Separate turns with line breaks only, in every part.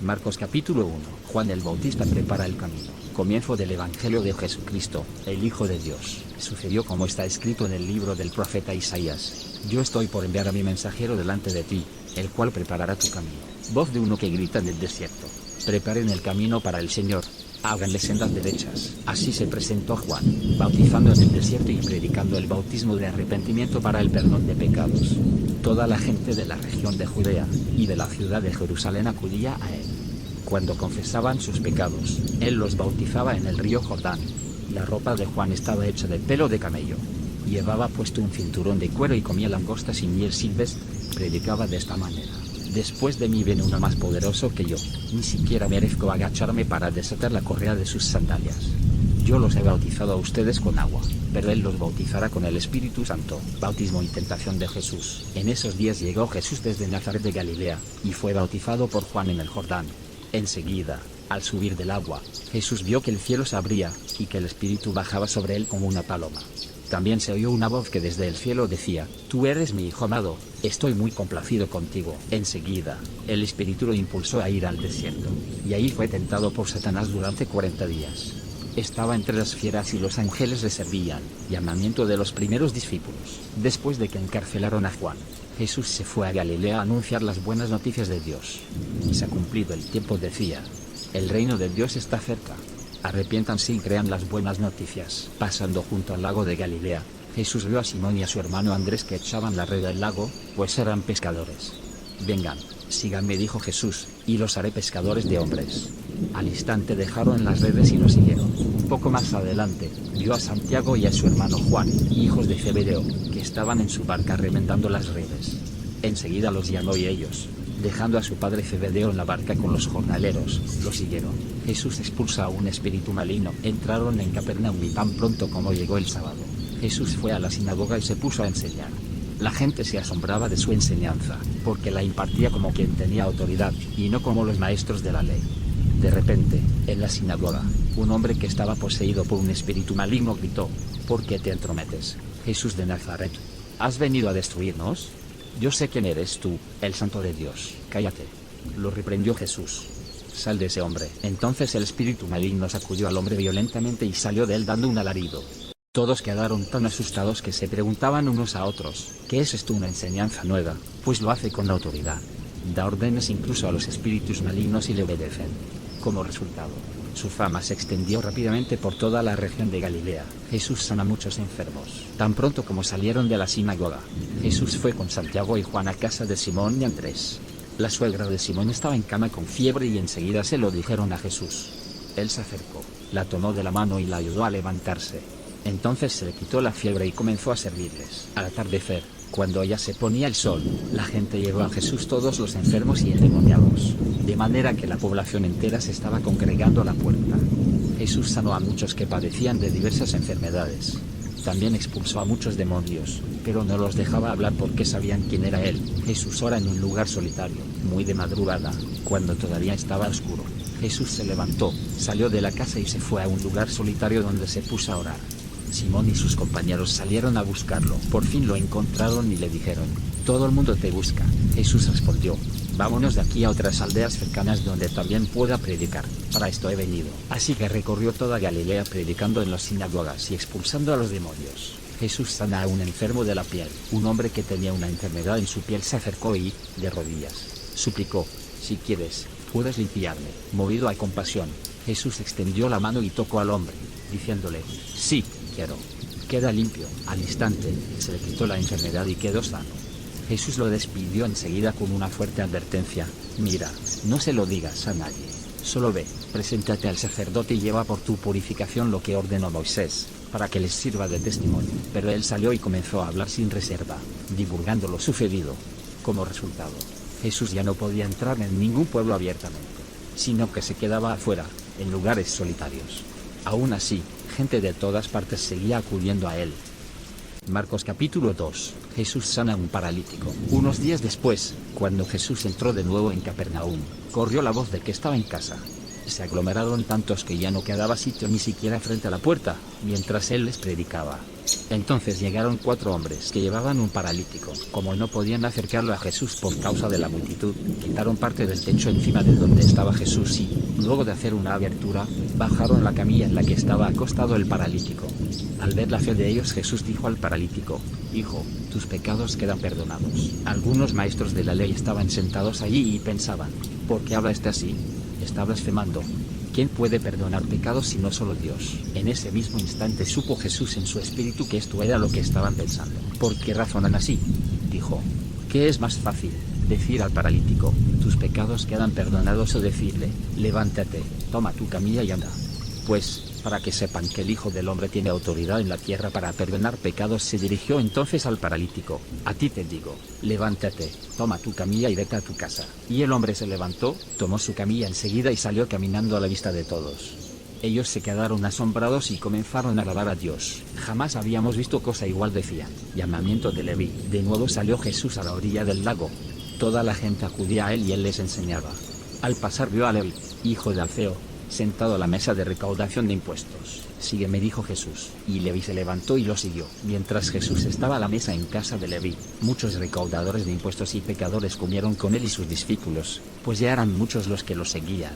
Marcos capítulo 1. Juan el Bautista prepara el camino. Comienzo del Evangelio de Jesucristo, el Hijo de Dios. Sucedió como está escrito en el libro del profeta Isaías. Yo estoy por enviar a mi mensajero delante de ti, el cual preparará tu camino. Voz de uno que grita en el desierto. Preparen el camino para el Señor. Háganle sendas derechas. Así se presentó Juan, bautizando en el desierto y predicando el bautismo de arrepentimiento para el perdón de pecados. Toda la gente de la región de Judea y de la ciudad de Jerusalén acudía a él. Cuando confesaban sus pecados, él los bautizaba en el río Jordán. La ropa de Juan estaba hecha de pelo de camello. Llevaba puesto un cinturón de cuero y comía langostas y miel silvestre. Predicaba de esta manera: después de mí viene uno más poderoso que yo, ni siquiera merezco agacharme para desatar la correa de sus sandalias. Yo los he bautizado a ustedes con agua, pero él los bautizará con el Espíritu Santo. Bautismo y tentación de Jesús. En esos días llegó Jesús desde Nazaret de Galilea, y fue bautizado por Juan en el Jordán. Enseguida, al subir del agua, Jesús vio que el cielo se abría, y que el Espíritu bajaba sobre él como una paloma. También se oyó una voz que desde el cielo decía: Tú eres mi Hijo amado, estoy muy complacido contigo. Enseguida, el Espíritu lo impulsó a ir al desierto, y ahí fue tentado por Satanás durante 40 días. Estaba entre las fieras y los ángeles le servían. Llamamiento de los primeros discípulos. Después de que encarcelaron a Juan, Jesús se fue a Galilea a anunciar las buenas noticias de Dios. Se ha cumplido el tiempo, decía. El reino de Dios está cerca. Arrepiéntanse y crean las buenas noticias. Pasando junto al lago de Galilea, Jesús vio a Simón y a su hermano Andrés que echaban la red al lago, pues eran pescadores. Vengan, síganme, dijo Jesús, y los haré pescadores de hombres. Al instante dejaron las redes y lo siguieron. Un poco más adelante, vio a Santiago y a su hermano Juan, hijos de Zebedeo, que estaban en su barca remendando las redes. Enseguida los llamó y ellos, dejando a su padre Zebedeo en la barca con los jornaleros, lo siguieron. Jesús expulsa a un espíritu maligno. Entraron en Capernaum y tan pronto como llegó el sábado, Jesús fue a la sinagoga y se puso a enseñar. La gente se asombraba de su enseñanza, porque la impartía como quien tenía autoridad, y no como los maestros de la ley. De repente, en la sinagoga, un hombre que estaba poseído por un espíritu maligno gritó: ¿Por qué te entrometes, Jesús de Nazaret? ¿Has venido a destruirnos? Yo sé quién eres tú, el Santo de Dios. Cállate. Lo reprendió Jesús. Sal de ese hombre. Entonces el espíritu maligno sacudió al hombre violentamente y salió de él dando un alarido. Todos quedaron tan asustados que se preguntaban unos a otros: ¿qué es esto, una enseñanza nueva? Pues lo hace con autoridad. Da órdenes incluso a los espíritus malignos y le obedecen. Como resultado, su fama se extendió rápidamente por toda la región de Galilea. Jesús sana a muchos enfermos. Tan pronto como salieron de la sinagoga, Jesús fue con Santiago y Juan a casa de Simón y Andrés. La suegra de Simón estaba en cama con fiebre y enseguida se lo dijeron a Jesús. Él se acercó, la tomó de la mano y la ayudó a levantarse. Entonces se le quitó la fiebre y comenzó a servirles. Al atardecer, cuando ya se ponía el sol, la gente llevó a Jesús todos los enfermos y endemoniados, de manera que la población entera se estaba congregando a la puerta. Jesús sanó a muchos que padecían de diversas enfermedades. También expulsó a muchos demonios, pero no los dejaba hablar porque sabían quién era él. Jesús ora en un lugar solitario, muy de madrugada, cuando todavía estaba oscuro. Jesús se levantó, salió de la casa y se fue a un lugar solitario donde se puso a orar. Simón y sus compañeros salieron a buscarlo. Por fin lo encontraron y le dijeron: todo el mundo te busca. Jesús respondió: vámonos de aquí a otras aldeas cercanas donde también pueda predicar. Para esto he venido. Así que recorrió toda Galilea predicando en las sinagogas y expulsando a los demonios. Jesús sana a un enfermo de la piel. Un hombre que tenía una enfermedad en su piel se acercó y, de rodillas, suplicó: si quieres, puedes limpiarme. Movido a compasión, Jesús extendió la mano y tocó al hombre, diciéndole: sí, quiero. Queda limpio. Al instante, se le quitó la enfermedad y quedó sano. Jesús lo despidió enseguida con una fuerte advertencia: mira, no se lo digas a nadie. Solo ve, preséntate al sacerdote y lleva por tu purificación lo que ordenó Moisés, para que les sirva de testimonio. Pero él salió y comenzó a hablar sin reserva, divulgando lo sucedido. Como resultado, Jesús ya no podía entrar en ningún pueblo abiertamente, sino que se quedaba afuera, en lugares solitarios. Aún así, gente de todas partes seguía acudiendo a él. Marcos capítulo 2. Jesús sana a un paralítico. Unos días después, cuando Jesús entró de nuevo en Capernaum, corrió la voz de que estaba en casa. Se aglomeraron tantos que ya no quedaba sitio ni siquiera frente a la puerta, mientras él les predicaba. Entonces llegaron 4 hombres que llevaban un paralítico. Como no podían acercarlo a Jesús por causa de la multitud, quitaron parte del techo encima de donde estaba Jesús y, luego de hacer una abertura, bajaron la camilla en la que estaba acostado el paralítico. Al ver la fe de ellos, Jesús dijo al paralítico: Hijo, tus pecados quedan perdonados. Algunos maestros de la ley estaban sentados allí y pensaban: ¿por qué habla este así? Está blasfemando. ¿Quién puede perdonar pecados sino solo Dios? En ese mismo instante supo Jesús en su espíritu que esto era lo que estaban pensando. ¿Por qué razonan así?, dijo. ¿Qué es más fácil, decir al paralítico: tus pecados quedan perdonados, o decirle: levántate, toma tu camilla y anda? Pues, para que sepan que el Hijo del Hombre tiene autoridad en la tierra para perdonar pecados, se dirigió entonces al paralítico: a ti te digo, levántate, toma tu camilla y vete a tu casa. Y el hombre se levantó, tomó su camilla enseguida y salió caminando a la vista de todos. Ellos se quedaron asombrados y comenzaron a alabar a Dios. Jamás habíamos visto cosa igual, decían. Llamamiento de Leví. De nuevo salió Jesús a la orilla del lago. Toda la gente acudía a él y él les enseñaba. Al pasar vio a Leví, hijo de Alfeo, sentado a la mesa de recaudación de impuestos. Sígueme, dijo Jesús. Y Leví se levantó y lo siguió. Mientras Jesús estaba a la mesa en casa de Leví, muchos recaudadores de impuestos y pecadores comieron con él y sus discípulos, pues ya eran muchos los que lo seguían.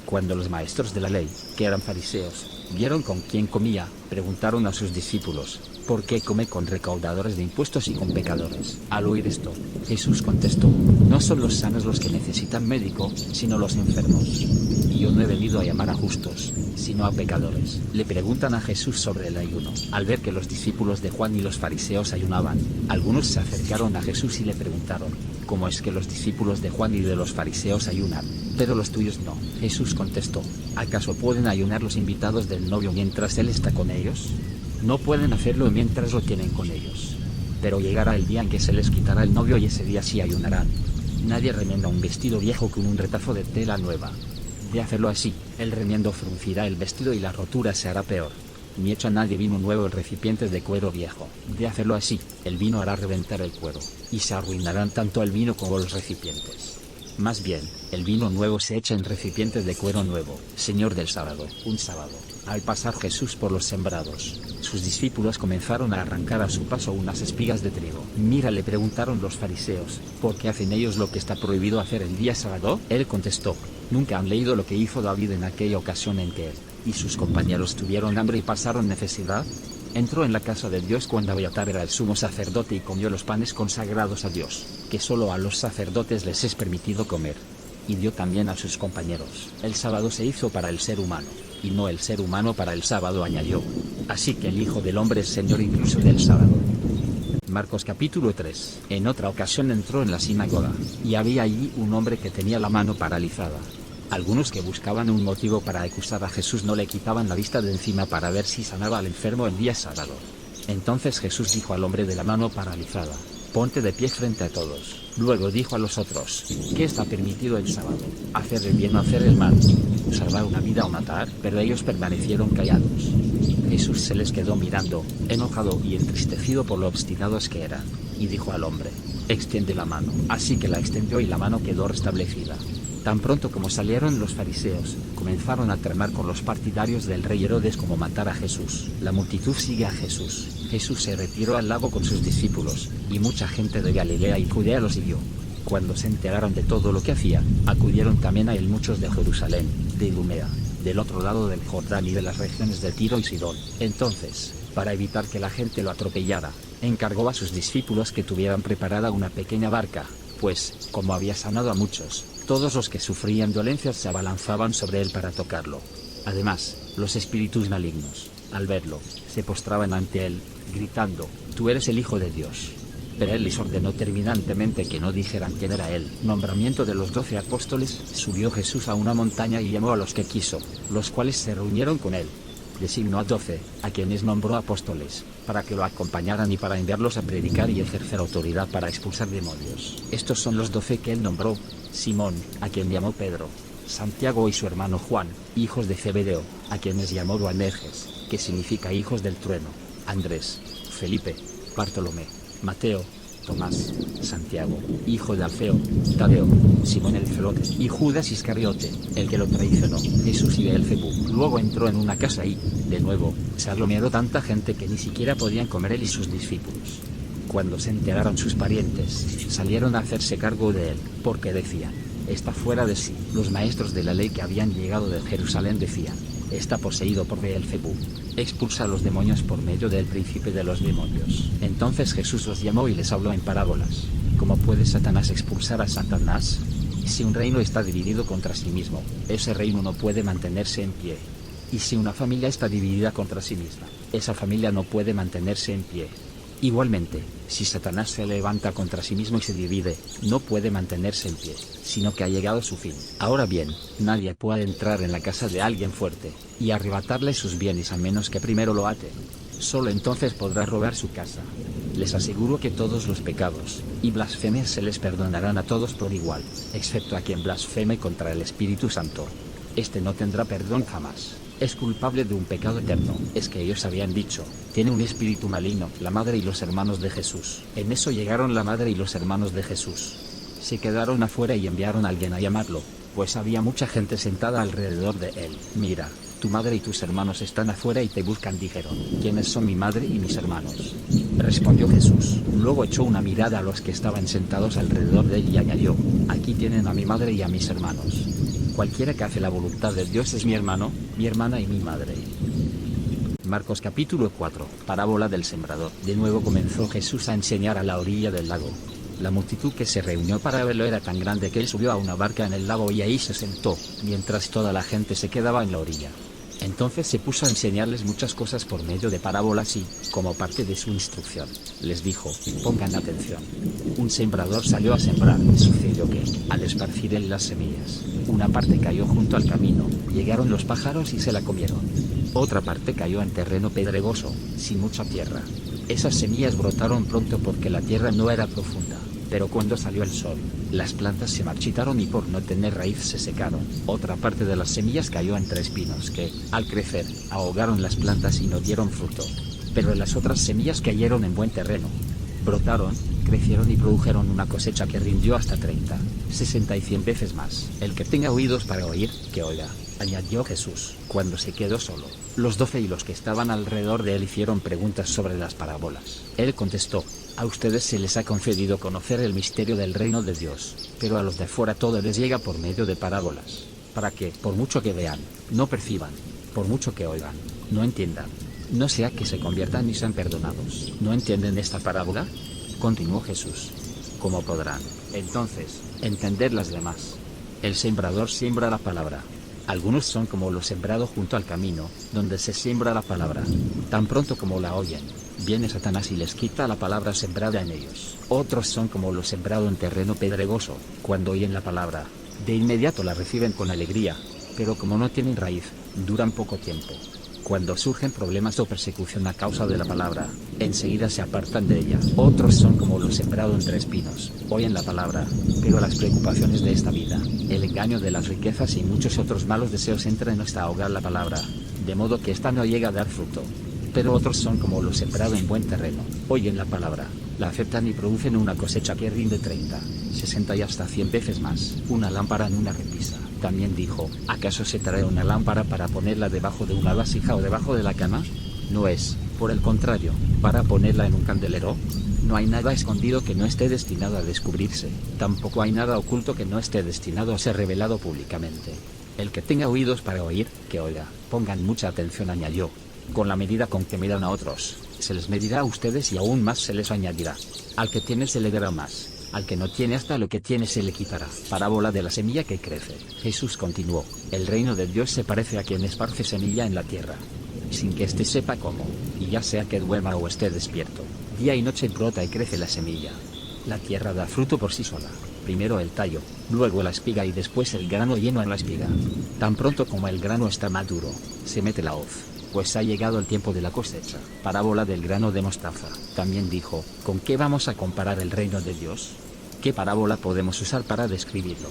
Cuando los maestros de la ley, que eran fariseos, vieron con quién comía, preguntaron a sus discípulos: ¿por qué come con recaudadores de impuestos y con pecadores? Al oír esto, Jesús contestó: no son los sanos los que necesitan médico, sino los enfermos. Y yo no he venido a llamar a justos, sino a pecadores. Le preguntan a Jesús sobre el ayuno. Al ver que los discípulos de Juan y los fariseos ayunaban, algunos se acercaron a Jesús y le preguntaron: ¿cómo es que los discípulos de Juan y de los fariseos ayunan, pero los tuyos no? Jesús contestó: ¿acaso pueden ayunar los invitados del novio mientras él está con ellos? No pueden hacerlo mientras lo tienen con ellos. Pero llegará el día en que se les quitará el novio y ese día sí ayunarán. Nadie remienda un vestido viejo con un retazo de tela nueva. De hacerlo así, el remiendo fruncirá el vestido y la rotura se hará peor. Ni echa nadie vino nuevo en recipientes de cuero viejo. De hacerlo así, el vino hará reventar el cuero, y se arruinarán tanto el vino como los recipientes. Más bien, el vino nuevo se echa en recipientes de cuero nuevo. Señor del sábado. Un sábado, al pasar Jesús por los sembrados, sus discípulos comenzaron a arrancar a su paso unas espigas de trigo. Mira, le preguntaron los fariseos: ¿por qué hacen ellos lo que está prohibido hacer el día sábado? Él contestó: ¿nunca han leído lo que hizo David en aquella ocasión en que él y sus compañeros tuvieron hambre y pasaron necesidad? Entró en la casa de Dios cuando Abiatar era el sumo sacerdote y comió los panes consagrados a Dios, que solo a los sacerdotes les es permitido comer. Y dio también a sus compañeros. El sábado se hizo para el ser humano, y no el ser humano para el sábado, añadió. Así que el Hijo del Hombre es Señor incluso del sábado. Marcos capítulo 3. En otra ocasión entró en la sinagoga, y había allí un hombre que tenía la mano paralizada. Algunos que buscaban un motivo para acusar a Jesús no le quitaban la vista de encima para ver si sanaba al enfermo el día sábado. Entonces Jesús dijo al hombre de la mano paralizada: ponte de pie frente a todos. Luego dijo a los otros: ¿qué está permitido el sábado? ¿Hacer el bien o hacer el mal? ¿Salvar una vida o matar? Pero ellos permanecieron callados. Jesús se les quedó mirando, enojado y entristecido por lo obstinados que eran, y dijo al hombre: extiende la mano. Así que la extendió y la mano quedó restablecida. Tan pronto como salieron los fariseos, comenzaron a tramar con los partidarios del rey Herodes cómo matar a Jesús. La multitud sigue a Jesús. Jesús se retiró al lago con sus discípulos, y mucha gente de Galilea y Judea lo siguió. Cuando se enteraron de todo lo que hacía, acudieron también a él muchos de Jerusalén, de Idumea, del otro lado del Jordán y de las regiones de Tiro y Sidón. Entonces, para evitar que la gente lo atropellara, encargó a sus discípulos que tuvieran preparada una pequeña barca, pues, como había sanado a muchos, todos los que sufrían dolencias se abalanzaban sobre él para tocarlo. Además, los espíritus malignos, al verlo, se postraban ante él, gritando: tú eres el Hijo de Dios. Pero él les ordenó terminantemente que no dijeran quién era él. Nombramiento de los 12 apóstoles. Subió Jesús a una montaña y llamó a los que quiso, los cuales se reunieron con él. Designó a 12, a quienes nombró apóstoles, para que lo acompañaran y para enviarlos a predicar y ejercer autoridad para expulsar demonios. Estos son los 12 que él nombró: Simón, a quien llamó Pedro; Santiago y su hermano Juan, hijos de Zebedeo, a quienes llamó Boanerges, que significa hijos del trueno; Andrés, Felipe, Bartolomé, Mateo, Tomás, Santiago, hijo de Alfeo, Tadeo, Simón el Celote y Judas Iscariote, el que lo traicionó. Jesús y Beelzebú. Luego entró en una casa y, de nuevo, se aglomeró tanta gente que ni siquiera podían comer él y sus discípulos. Cuando se enteraron sus parientes, salieron a hacerse cargo de él, porque decían, está fuera de sí. Los maestros de la ley que habían llegado de Jerusalén decían, está poseído por Beelzebú. Expulsa a los demonios por medio del príncipe de los demonios. Entonces Jesús los llamó y les habló en parábolas. ¿Cómo puede Satanás expulsar a Satanás? Si un reino está dividido contra sí mismo, ese reino no puede mantenerse en pie. Y si una familia está dividida contra sí misma, esa familia no puede mantenerse en pie. Igualmente, si Satanás se levanta contra sí mismo y se divide, no puede mantenerse en pie, sino que ha llegado su fin. Ahora bien, nadie puede entrar en la casa de alguien fuerte, y arrebatarle sus bienes a menos que primero lo ate. Solo entonces podrá robar su casa. Les aseguro que todos los pecados y blasfemias se les perdonarán a todos por igual, excepto a quien blasfeme contra el Espíritu Santo. Este no tendrá perdón jamás. Es culpable de un pecado eterno. Es que ellos habían dicho, tiene un espíritu maligno. La madre y los hermanos de Jesús. En eso llegaron la madre y los hermanos de Jesús. Se quedaron afuera y enviaron a alguien a llamarlo, pues había mucha gente sentada alrededor de él. Mira, tu madre y tus hermanos están afuera y te buscan, dijeron. ¿Quiénes son mi madre y mis hermanos? Respondió Jesús. Luego echó una mirada a los que estaban sentados alrededor de él y añadió, aquí tienen a mi madre y a mis hermanos. Cualquiera que hace la voluntad de Dios es mi hermano, mi hermana y mi madre. Marcos capítulo 4, parábola del sembrador. De nuevo comenzó Jesús a enseñar a la orilla del lago. La multitud que se reunió para verlo era tan grande que él subió a una barca en el lago y ahí se sentó, mientras toda la gente se quedaba en la orilla. Entonces se puso a enseñarles muchas cosas por medio de parábolas y, como parte de su instrucción, les dijo, pongan atención. Un sembrador salió a sembrar. Sucedió que, al esparcir él las semillas, una parte cayó junto al camino, llegaron los pájaros y se la comieron. Otra parte cayó en terreno pedregoso, sin mucha tierra. Esas semillas brotaron pronto porque la tierra no era profunda. Pero cuando salió el sol, las plantas se marchitaron y por no tener raíz se secaron. Otra parte de las semillas cayó entre espinos que, al crecer, ahogaron las plantas y no dieron fruto. Pero las otras semillas cayeron en buen terreno. Brotaron, crecieron y produjeron una cosecha que rindió hasta 30, 60 y 100 veces más. El que tenga oídos para oír, que oiga, añadió Jesús, cuando se quedó solo. Los 12 y los que estaban alrededor de él hicieron preguntas sobre las parábolas. Él contestó, a ustedes se les ha concedido conocer el misterio del reino de Dios, pero a los de fuera todo les llega por medio de parábolas, para que, por mucho que vean, no perciban, por mucho que oigan, no entiendan, no sea que se conviertan y sean perdonados. ¿No entienden esta parábola? Continuó Jesús. ¿Cómo podrán, entonces, entender las demás? El sembrador siembra la palabra. Algunos son como lo sembrado junto al camino, donde se siembra la palabra. Tan pronto como la oyen, viene Satanás y les quita la palabra sembrada en ellos. Otros son como lo sembrado en terreno pedregoso. Cuando oyen la palabra, de inmediato la reciben con alegría, pero como no tienen raíz, duran poco tiempo. Cuando surgen problemas o persecución a causa de la palabra, enseguida se apartan de ella. Otros son como lo sembrado entre espinos. Oyen la palabra, pero las preocupaciones de esta vida, el engaño de las riquezas y muchos otros malos deseos entran hasta ahogar la palabra, de modo que ésta no llega a dar fruto. Pero otros son como lo sembrado en buen terreno. Oyen la palabra, la aceptan y producen una cosecha que rinde 30, 60 y hasta 100 veces más. Una lámpara en una repisa. También dijo, ¿acaso se trae una lámpara para ponerla debajo de una vasija o debajo de la cama? No es, por el contrario, para ponerla en un candelero. No hay nada escondido que no esté destinado a descubrirse, tampoco hay nada oculto que no esté destinado a ser revelado públicamente. El que tenga oídos para oír, que oiga. Pongan mucha atención, añadió. Con la medida con que midan a otros, se les medirá a ustedes y aún más se les añadirá. Al que tiene se le dará más. Al que no tiene hasta lo que tiene se le quitará. Parábola de la semilla que crece. Jesús continuó, el reino de Dios se parece a quien esparce semilla en la tierra, sin que éste sepa cómo, y ya sea que duerma o esté despierto, día y noche brota y crece la semilla. La tierra da fruto por sí sola, primero el tallo, luego la espiga y después el grano lleno en la espiga. Tan pronto como el grano está maduro, se mete la hoz, pues ha llegado el tiempo de la cosecha. Parábola del grano de mostaza. También dijo, ¿con qué vamos a comparar el reino de Dios? ¿Qué parábola podemos usar para describirlo?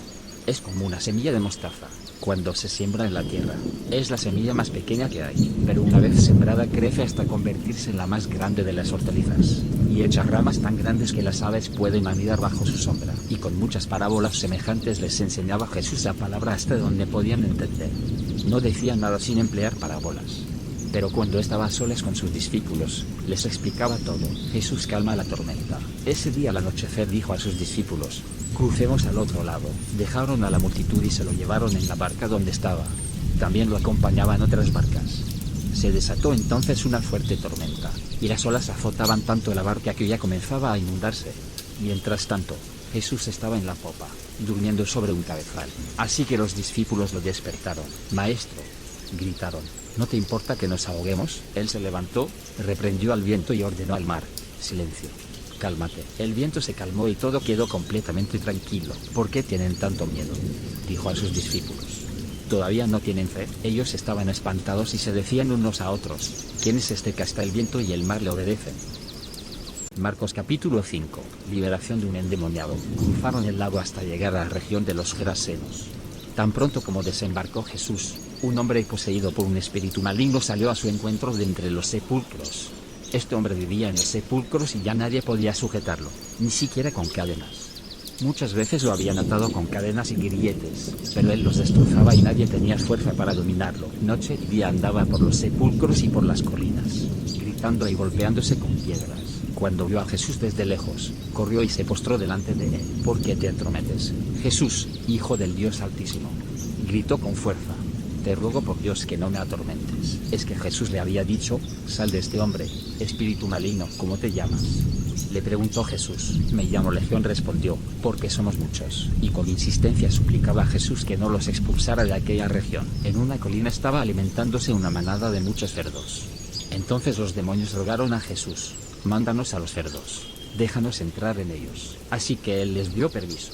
Es como una semilla de mostaza. Cuando se siembra en la tierra, es la semilla más pequeña que hay, pero una vez sembrada crece hasta convertirse en la más grande de las hortalizas, y echa ramas tan grandes que las aves pueden anidar bajo su sombra. Y con muchas parábolas semejantes les enseñaba Jesús la palabra hasta donde podían entender. No decía nada sin emplear parábolas. Pero cuando estaba a solas con sus discípulos, les explicaba todo. Jesús calma la tormenta. Ese día al anochecer dijo a sus discípulos: crucemos al otro lado. Dejaron a la multitud y se lo llevaron en la barca donde estaba. También lo acompañaban otras barcas. Se desató entonces una fuerte tormenta, y las olas azotaban tanto la barca que ya comenzaba a inundarse. Mientras tanto, Jesús estaba en la popa, durmiendo sobre un cabezal. Así que los discípulos lo despertaron. Maestro, gritaron, ¿no te importa que nos ahoguemos? Él se levantó, reprendió al viento y ordenó al mar: silencio, cálmate. El viento se calmó y todo quedó completamente tranquilo. ¿Por qué tienen tanto miedo?, dijo a sus discípulos. ¿Todavía no tienen fe? Ellos estaban espantados y se decían unos a otros: ¿quién es este que hasta el viento y el mar le obedecen? Marcos capítulo 5. Liberación de un endemoniado. Cruzaron el lago hasta llegar a la región de los Gerasenos. Tan pronto como desembarcó Jesús, un hombre poseído por un espíritu maligno salió a su encuentro de entre los sepulcros. Este hombre vivía en los sepulcros y ya nadie podía sujetarlo, ni siquiera con cadenas. Muchas veces lo habían atado con cadenas y grilletes, pero él los destrozaba y nadie tenía fuerza para dominarlo. Noche y día andaba por los sepulcros y por las colinas, gritando y golpeándose con piedras. Cuando vio a Jesús desde lejos, corrió y se postró delante de él. ¿Por qué te entrometes, Jesús, Hijo del Dios Altísimo?, gritó con fuerza. Te ruego por Dios que no me atormentes. Es que Jesús le había dicho: sal de este hombre, espíritu maligno. ¿Cómo te llamas?, le preguntó Jesús. Me llamo Legión, respondió, porque somos muchos. Y con insistencia suplicaba a Jesús que no los expulsara de aquella región. En una colina estaba alimentándose una manada de muchos cerdos. Entonces los demonios rogaron a Jesús: mándanos a los cerdos, déjanos entrar en ellos. Así que él les dio permiso.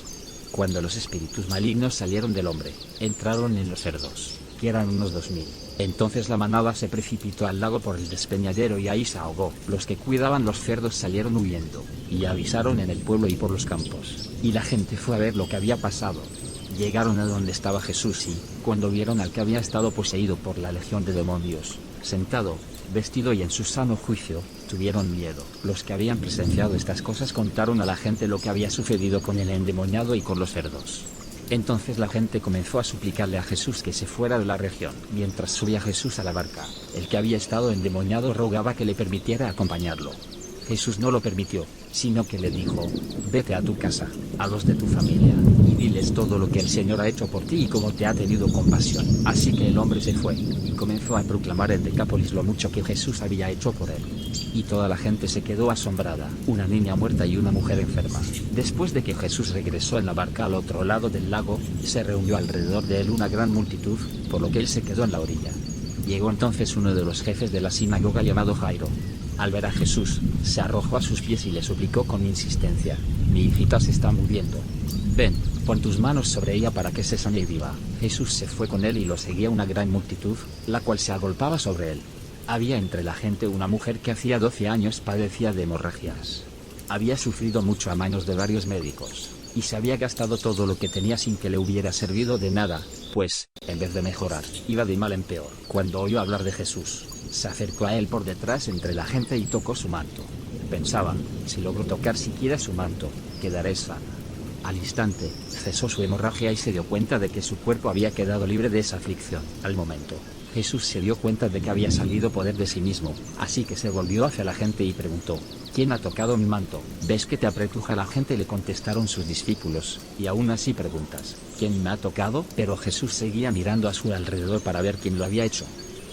Cuando los espíritus malignos salieron del hombre, entraron en los cerdos, que eran unos 2000. Entonces la manada se precipitó al lago por el despeñadero y ahí se ahogó. Los que cuidaban los cerdos salieron huyendo, y avisaron en el pueblo y por los campos. Y la gente fue a ver lo que había pasado. Llegaron a donde estaba Jesús y, cuando vieron al que había estado poseído por la legión de demonios, sentado, vestido y en su sano juicio, tuvieron miedo. Los que habían presenciado estas cosas contaron a la gente lo que había sucedido con el endemoniado y con los cerdos. Entonces la gente comenzó a suplicarle a Jesús que se fuera de la región. Mientras subía Jesús a la barca, el que había estado endemoniado rogaba que le permitiera acompañarlo. Jesús no lo permitió, sino que le dijo: vete a tu casa, a los de tu familia, y diles todo lo que el Señor ha hecho por ti y cómo te ha tenido compasión. Así que el hombre se fue, y comenzó a proclamar en Decápolis lo mucho que Jesús había hecho por él. Y toda la gente se quedó asombrada, una niña muerta y una mujer enferma. Después de que Jesús regresó en la barca al otro lado del lago, se reunió alrededor de él una gran multitud, por lo que él se quedó en la orilla. Llegó entonces uno de los jefes de la sinagoga llamado Jairo. Al ver a Jesús, se arrojó a sus pies y le suplicó con insistencia: mi hijita se está muriendo. Ven, pon tus manos sobre ella para que se sane y viva. Jesús se fue con él y lo seguía una gran multitud, la cual se agolpaba sobre él. Había entre la gente una mujer que hacía 12 años padecía de hemorragias. Había sufrido mucho a manos de varios médicos, y se había gastado todo lo que tenía sin que le hubiera servido de nada, pues, en vez de mejorar, iba de mal en peor. Cuando oyó hablar de Jesús, se acercó a él por detrás entre la gente y tocó su manto. Pensaba: si logro tocar siquiera su manto, quedaré sana. Al instante, cesó su hemorragia y se dio cuenta de que su cuerpo había quedado libre de esa aflicción. Al momento, Jesús se dio cuenta de que había salido poder de sí mismo, así que se volvió hacia la gente y preguntó: ¿quién ha tocado mi manto? ¿Ves que te apretuja la gente?, le contestaron sus discípulos, y aún así preguntas: ¿quién me ha tocado? Pero Jesús seguía mirando a su alrededor para ver quién lo había hecho.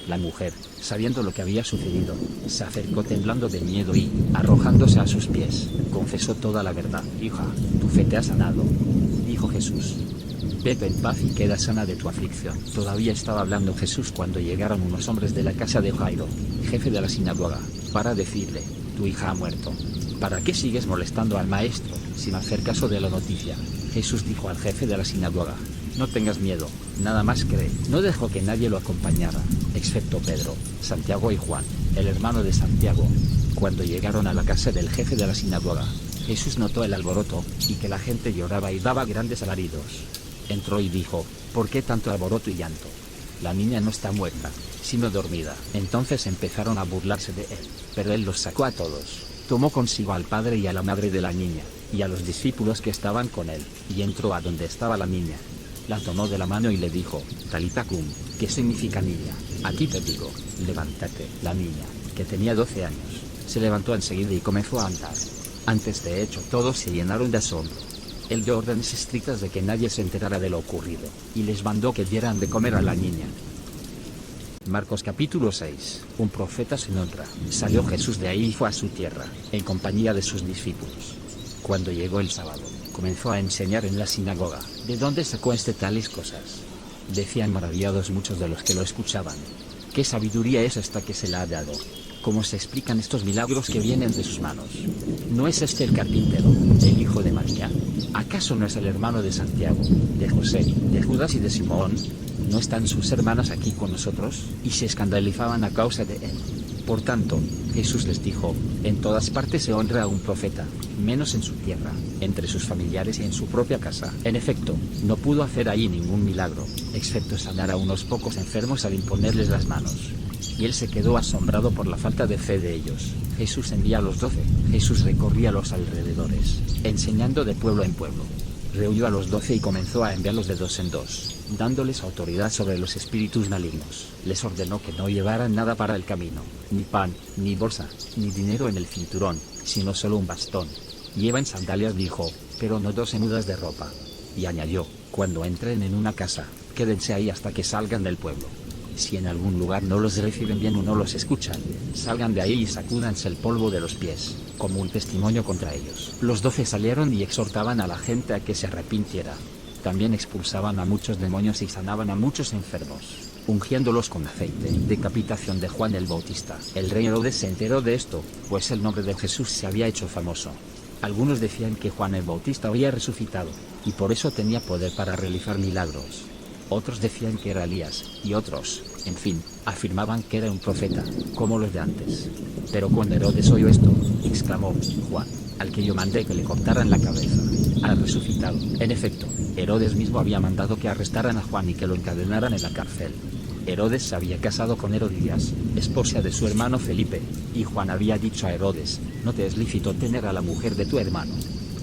La mujer, sabiendo lo que había sucedido, se acercó temblando de miedo y, arrojándose a sus pies, confesó toda la verdad. Hija, tu fe te ha sanado, dijo Jesús. Vete en paz y queda sana de tu aflicción. Todavía estaba hablando Jesús cuando llegaron unos hombres de la casa de Jairo, jefe de la sinagoga, para decirle: tu hija ha muerto. ¿Para qué sigues molestando al maestro, sin hacer caso de la noticia? Jesús dijo al jefe de la sinagoga: no tengas miedo, nada más cree. No dejó que nadie lo acompañara, excepto Pedro, Santiago y Juan, el hermano de Santiago. Cuando llegaron a la casa del jefe de la sinagoga, Jesús notó el alboroto, y que la gente lloraba y daba grandes alaridos. Entró y dijo: ¿por qué tanto alboroto y llanto? La niña no está muerta, sino dormida. Entonces empezaron a burlarse de él, pero él los sacó a todos. Tomó consigo al padre y a la madre de la niña, y a los discípulos que estaban con él, y entró a donde estaba la niña. La tomó de la mano y le dijo: Talita cum, que significa niña, a ti te digo, levántate. La niña, que tenía 12 años, se levantó enseguida y comenzó a andar. Antes de hecho todos se llenaron de asombro. Él dio órdenes estrictas de que nadie se enterara de lo ocurrido, y les mandó que dieran de comer a la niña. Marcos capítulo 6. Un profeta sin honra. Salió Jesús de ahí y fue a su tierra, en compañía de sus discípulos. Cuando llegó el sábado, comenzó a enseñar en la sinagoga. ¿De dónde sacó tales cosas? Decían maravillados muchos de los que lo escuchaban. ¿Qué sabiduría es esta que se la ha dado? ¿Cómo se explican estos milagros que vienen de sus manos? ¿No es este el carpintero, el hijo de María? ¿Acaso no es el hermano de Santiago, de José, de Judas y de Simón? ¿No están sus hermanas aquí con nosotros? Y se escandalizaban a causa de él. Por tanto, Jesús les dijo: en todas partes se honra a un profeta, menos en su tierra, entre sus familiares y en su propia casa. En efecto, no pudo hacer allí ningún milagro, excepto sanar a unos pocos enfermos al imponerles las manos. Y él se quedó asombrado por la falta de fe de ellos. Jesús envía a los 12. Jesús recorría los alrededores, enseñando de pueblo en pueblo. Reunió a los 12 y comenzó a enviarlos de 2 en 2, dándoles autoridad sobre los espíritus malignos. Les ordenó que no llevaran nada para el camino, ni pan, ni bolsa, ni dinero en el cinturón, sino solo un bastón. Llevan sandalias, dijo, pero no 12 mudas de ropa. Y añadió: cuando entren en una casa, quédense ahí hasta que salgan del pueblo. Si en algún lugar no los reciben bien o no los escuchan, salgan de ahí y sacúdanse el polvo de los pies, como un testimonio contra ellos. Los 12 salieron y exhortaban a la gente a que se arrepintiera. También expulsaban a muchos demonios y sanaban a muchos enfermos, ungiéndolos con aceite. Decapitación de Juan el Bautista. El rey Herodes se enteró de esto, pues el nombre de Jesús se había hecho famoso. Algunos decían que Juan el Bautista había resucitado, y por eso tenía poder para realizar milagros. Otros decían que era Elías, y otros, en fin, afirmaban que era un profeta, como los de antes. Pero cuando Herodes oyó esto, exclamó: Juan, al que yo mandé que le cortaran la cabeza, ha resucitado. En efecto, Herodes mismo había mandado que arrestaran a Juan y que lo encadenaran en la cárcel. Herodes se había casado con Herodías, esposa de su hermano Felipe, y Juan había dicho a Herodes: no te es lícito tener a la mujer de tu hermano.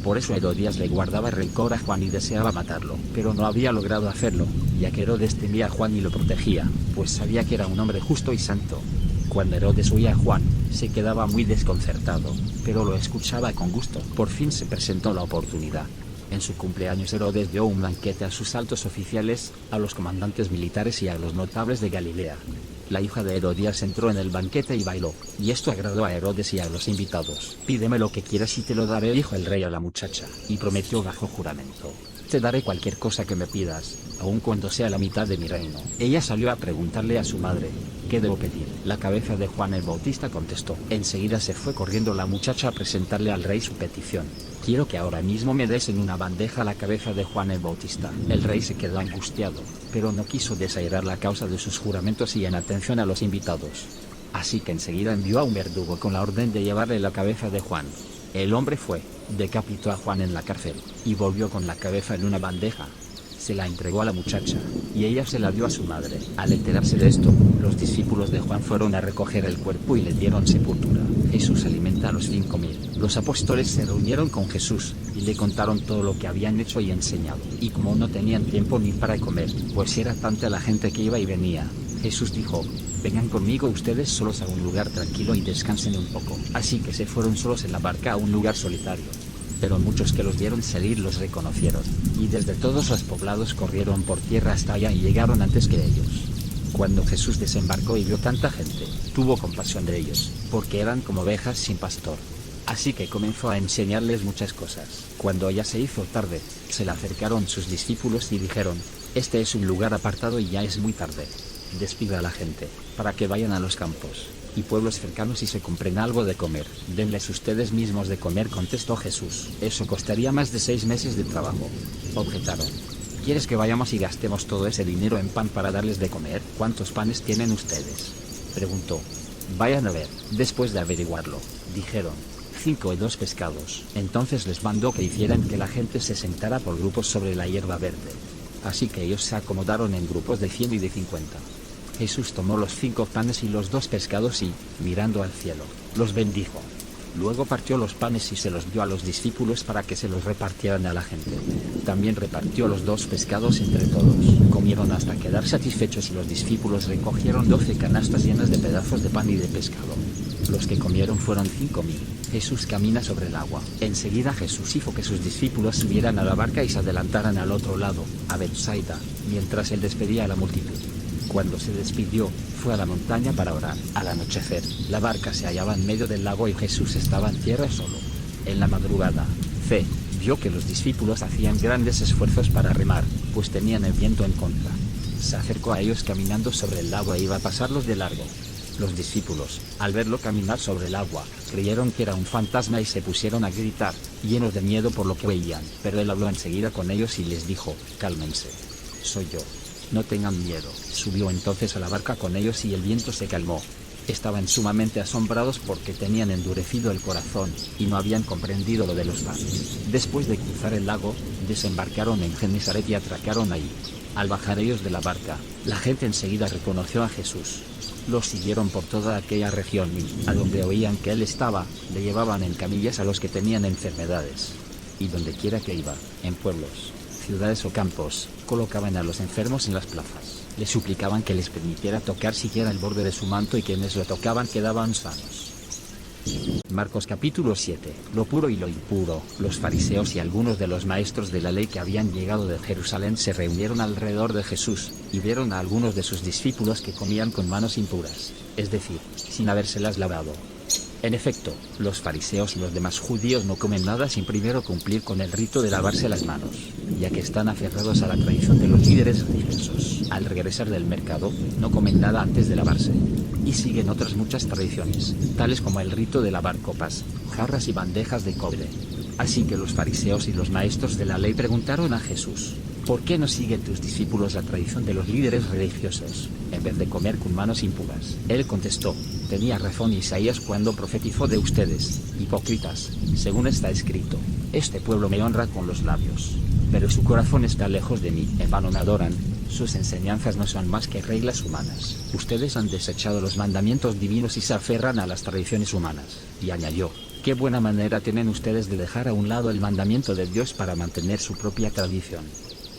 Por eso Herodías le guardaba rencor a Juan y deseaba matarlo, pero no había logrado hacerlo, ya que Herodes temía a Juan y lo protegía, pues sabía que era un hombre justo y santo. Cuando Herodes oía a Juan, se quedaba muy desconcertado, pero lo escuchaba con gusto. Por fin se presentó la oportunidad. En su cumpleaños Herodes dio un banquete a sus altos oficiales, a los comandantes militares y a los notables de Galilea. La hija de Herodías entró en el banquete y bailó, y esto agradó a Herodes y a los invitados. Pídeme lo que quieras y te lo daré, dijo el rey a la muchacha, y prometió bajo juramento: te daré cualquier cosa que me pidas, aun cuando sea la mitad de mi reino. Ella salió a preguntarle a su madre: ¿qué debo pedir? La cabeza de Juan el Bautista, contestó. Enseguida se fue corriendo la muchacha a presentarle al rey su petición: quiero que ahora mismo me des en una bandeja la cabeza de Juan el Bautista. El rey se quedó angustiado, pero no quiso desairar la causa de sus juramentos y en atención a los invitados. Así que enseguida envió a un verdugo con la orden de llevarle la cabeza de Juan. El hombre fue, decapitó a Juan en la cárcel, y volvió con la cabeza en una bandeja. Se la entregó a la muchacha, y ella se la dio a su madre. Al enterarse de esto, los discípulos de Juan fueron a recoger el cuerpo y le dieron sepultura. Jesús alimenta a los 5000. Los apóstoles se reunieron con Jesús, y le contaron todo lo que habían hecho y enseñado. Y como no tenían tiempo ni para comer, pues era tanta la gente que iba y venía, Jesús dijo: vengan conmigo ustedes solos a un lugar tranquilo y descansen un poco. Así que se fueron solos en la barca a un lugar solitario. Pero muchos que los vieron salir los reconocieron, y desde todos los poblados corrieron por tierra hasta allá y llegaron antes que ellos. Cuando Jesús desembarcó y vio tanta gente, tuvo compasión de ellos, porque eran como ovejas sin pastor. Así que comenzó a enseñarles muchas cosas. Cuando ya se hizo tarde, se le acercaron sus discípulos y dijeron: este es un lugar apartado y ya es muy tarde. Despida a la gente, para que vayan a los campos y pueblos cercanos y se compren algo de comer. Denles ustedes mismos de comer, contestó Jesús. Eso costaría más de 6 meses de trabajo. Objetaron: ¿quieres que vayamos y gastemos todo ese dinero en pan para darles de comer? ¿Cuántos panes tienen ustedes?, preguntó. Vayan a ver. Después de averiguarlo, dijeron: 5 y 2 pescados. Entonces les mandó que hicieran que la gente se sentara por grupos sobre la hierba verde. Así que ellos se acomodaron en grupos de 100 y de 50. Jesús tomó los 5 panes y los 2 pescados y, mirando al cielo, los bendijo. Luego partió los panes y se los dio a los discípulos para que se los repartieran a la gente. También repartió los 2 pescados entre todos. Comieron hasta quedar satisfechos y los discípulos recogieron 12 canastas llenas de pedazos de pan y de pescado. Los que comieron fueron 5000. Jesús camina sobre el agua. Enseguida Jesús hizo que sus discípulos subieran a la barca y se adelantaran al otro lado, a Betsaida, mientras él despedía a la multitud. Cuando se despidió, fue a la montaña para orar. Al anochecer, la barca se hallaba en medio del lago y Jesús estaba en tierra solo. En la madrugada, Fe vio que los discípulos hacían grandes esfuerzos para remar, pues tenían el viento en contra. Se acercó a ellos caminando sobre el lago e iba a pasarlos de largo. Los discípulos, al verlo caminar sobre el agua, creyeron que era un fantasma y se pusieron a gritar, llenos de miedo por lo que veían. Pero él habló enseguida con ellos y les dijo: cálmense. Soy yo. No tengan miedo. Subió entonces a la barca con ellos y el viento se calmó. Estaban sumamente asombrados porque tenían endurecido el corazón, y no habían comprendido lo de los panes. Después de cruzar el lago, desembarcaron en Genesaret y atracaron ahí. Al bajar ellos de la barca, la gente enseguida reconoció a Jesús. Los siguieron por toda aquella región y, a donde oían que él estaba, le llevaban en camillas a los que tenían enfermedades. Y donde quiera que iba, en pueblos, ciudades o campos, colocaban a los enfermos en las plazas. Le suplicaban que les permitiera tocar siquiera el borde de su manto y quienes lo tocaban quedaban sanos. Marcos capítulo 7. Lo puro y lo impuro. Los fariseos y algunos de los maestros de la ley que habían llegado de Jerusalén se reunieron alrededor de Jesús, y vieron a algunos de sus discípulos que comían con manos impuras, es decir, sin habérselas lavado. En efecto, los fariseos y los demás judíos no comen nada sin primero cumplir con el rito de lavarse las manos, ya que están aferrados a la tradición de los líderes religiosos. Al regresar del mercado, no comen nada antes de lavarse. Y siguen otras muchas tradiciones, tales como el rito de lavar copas, jarras y bandejas de cobre. Así que los fariseos y los maestros de la ley preguntaron a Jesús: ¿por qué no siguen tus discípulos la tradición de los líderes religiosos, en vez de comer con manos impuras? Él contestó: tenía razón Isaías cuando profetizó de ustedes, hipócritas, según está escrito: este pueblo me honra con los labios, pero su corazón está lejos de mí. En vano me adoran, sus enseñanzas no son más que reglas humanas. Ustedes han desechado los mandamientos divinos y se aferran a las tradiciones humanas. Y añadió: qué buena manera tienen ustedes de dejar a un lado el mandamiento de Dios para mantener su propia tradición.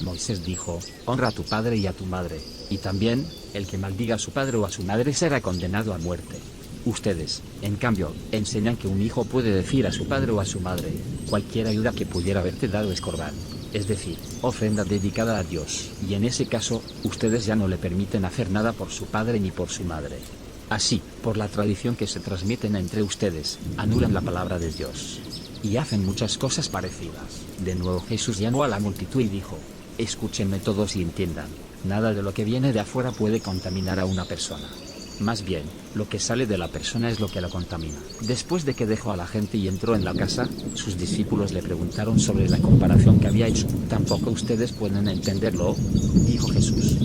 Moisés dijo: honra a tu padre y a tu madre, y también, el que maldiga a su padre o a su madre será condenado a muerte. Ustedes, en cambio, enseñan que un hijo puede decir a su padre o a su madre: cualquier ayuda que pudiera haberte dado es corbán, es decir, ofrenda dedicada a Dios, y en ese caso, ustedes ya no le permiten hacer nada por su padre ni por su madre. Así, por la tradición que se transmiten entre ustedes, anulan la palabra de Dios. Y hacen muchas cosas parecidas. De nuevo Jesús llamó a la multitud y dijo: escúchenme todos y entiendan, nada de lo que viene de afuera puede contaminar a una persona. Más bien, lo que sale de la persona es lo que la contamina. Después de que dejó a la gente y entró en la casa, sus discípulos le preguntaron sobre la comparación que había hecho. ¿Tampoco ustedes pueden entenderlo?, dijo Jesús.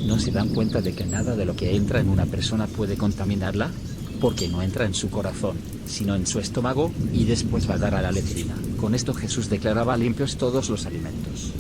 ¿No se dan cuenta de que nada de lo que entra en una persona puede contaminarla? Porque no entra en su corazón, sino en su estómago, y después va a dar a la letrina. Con esto Jesús declaraba limpios todos los alimentos.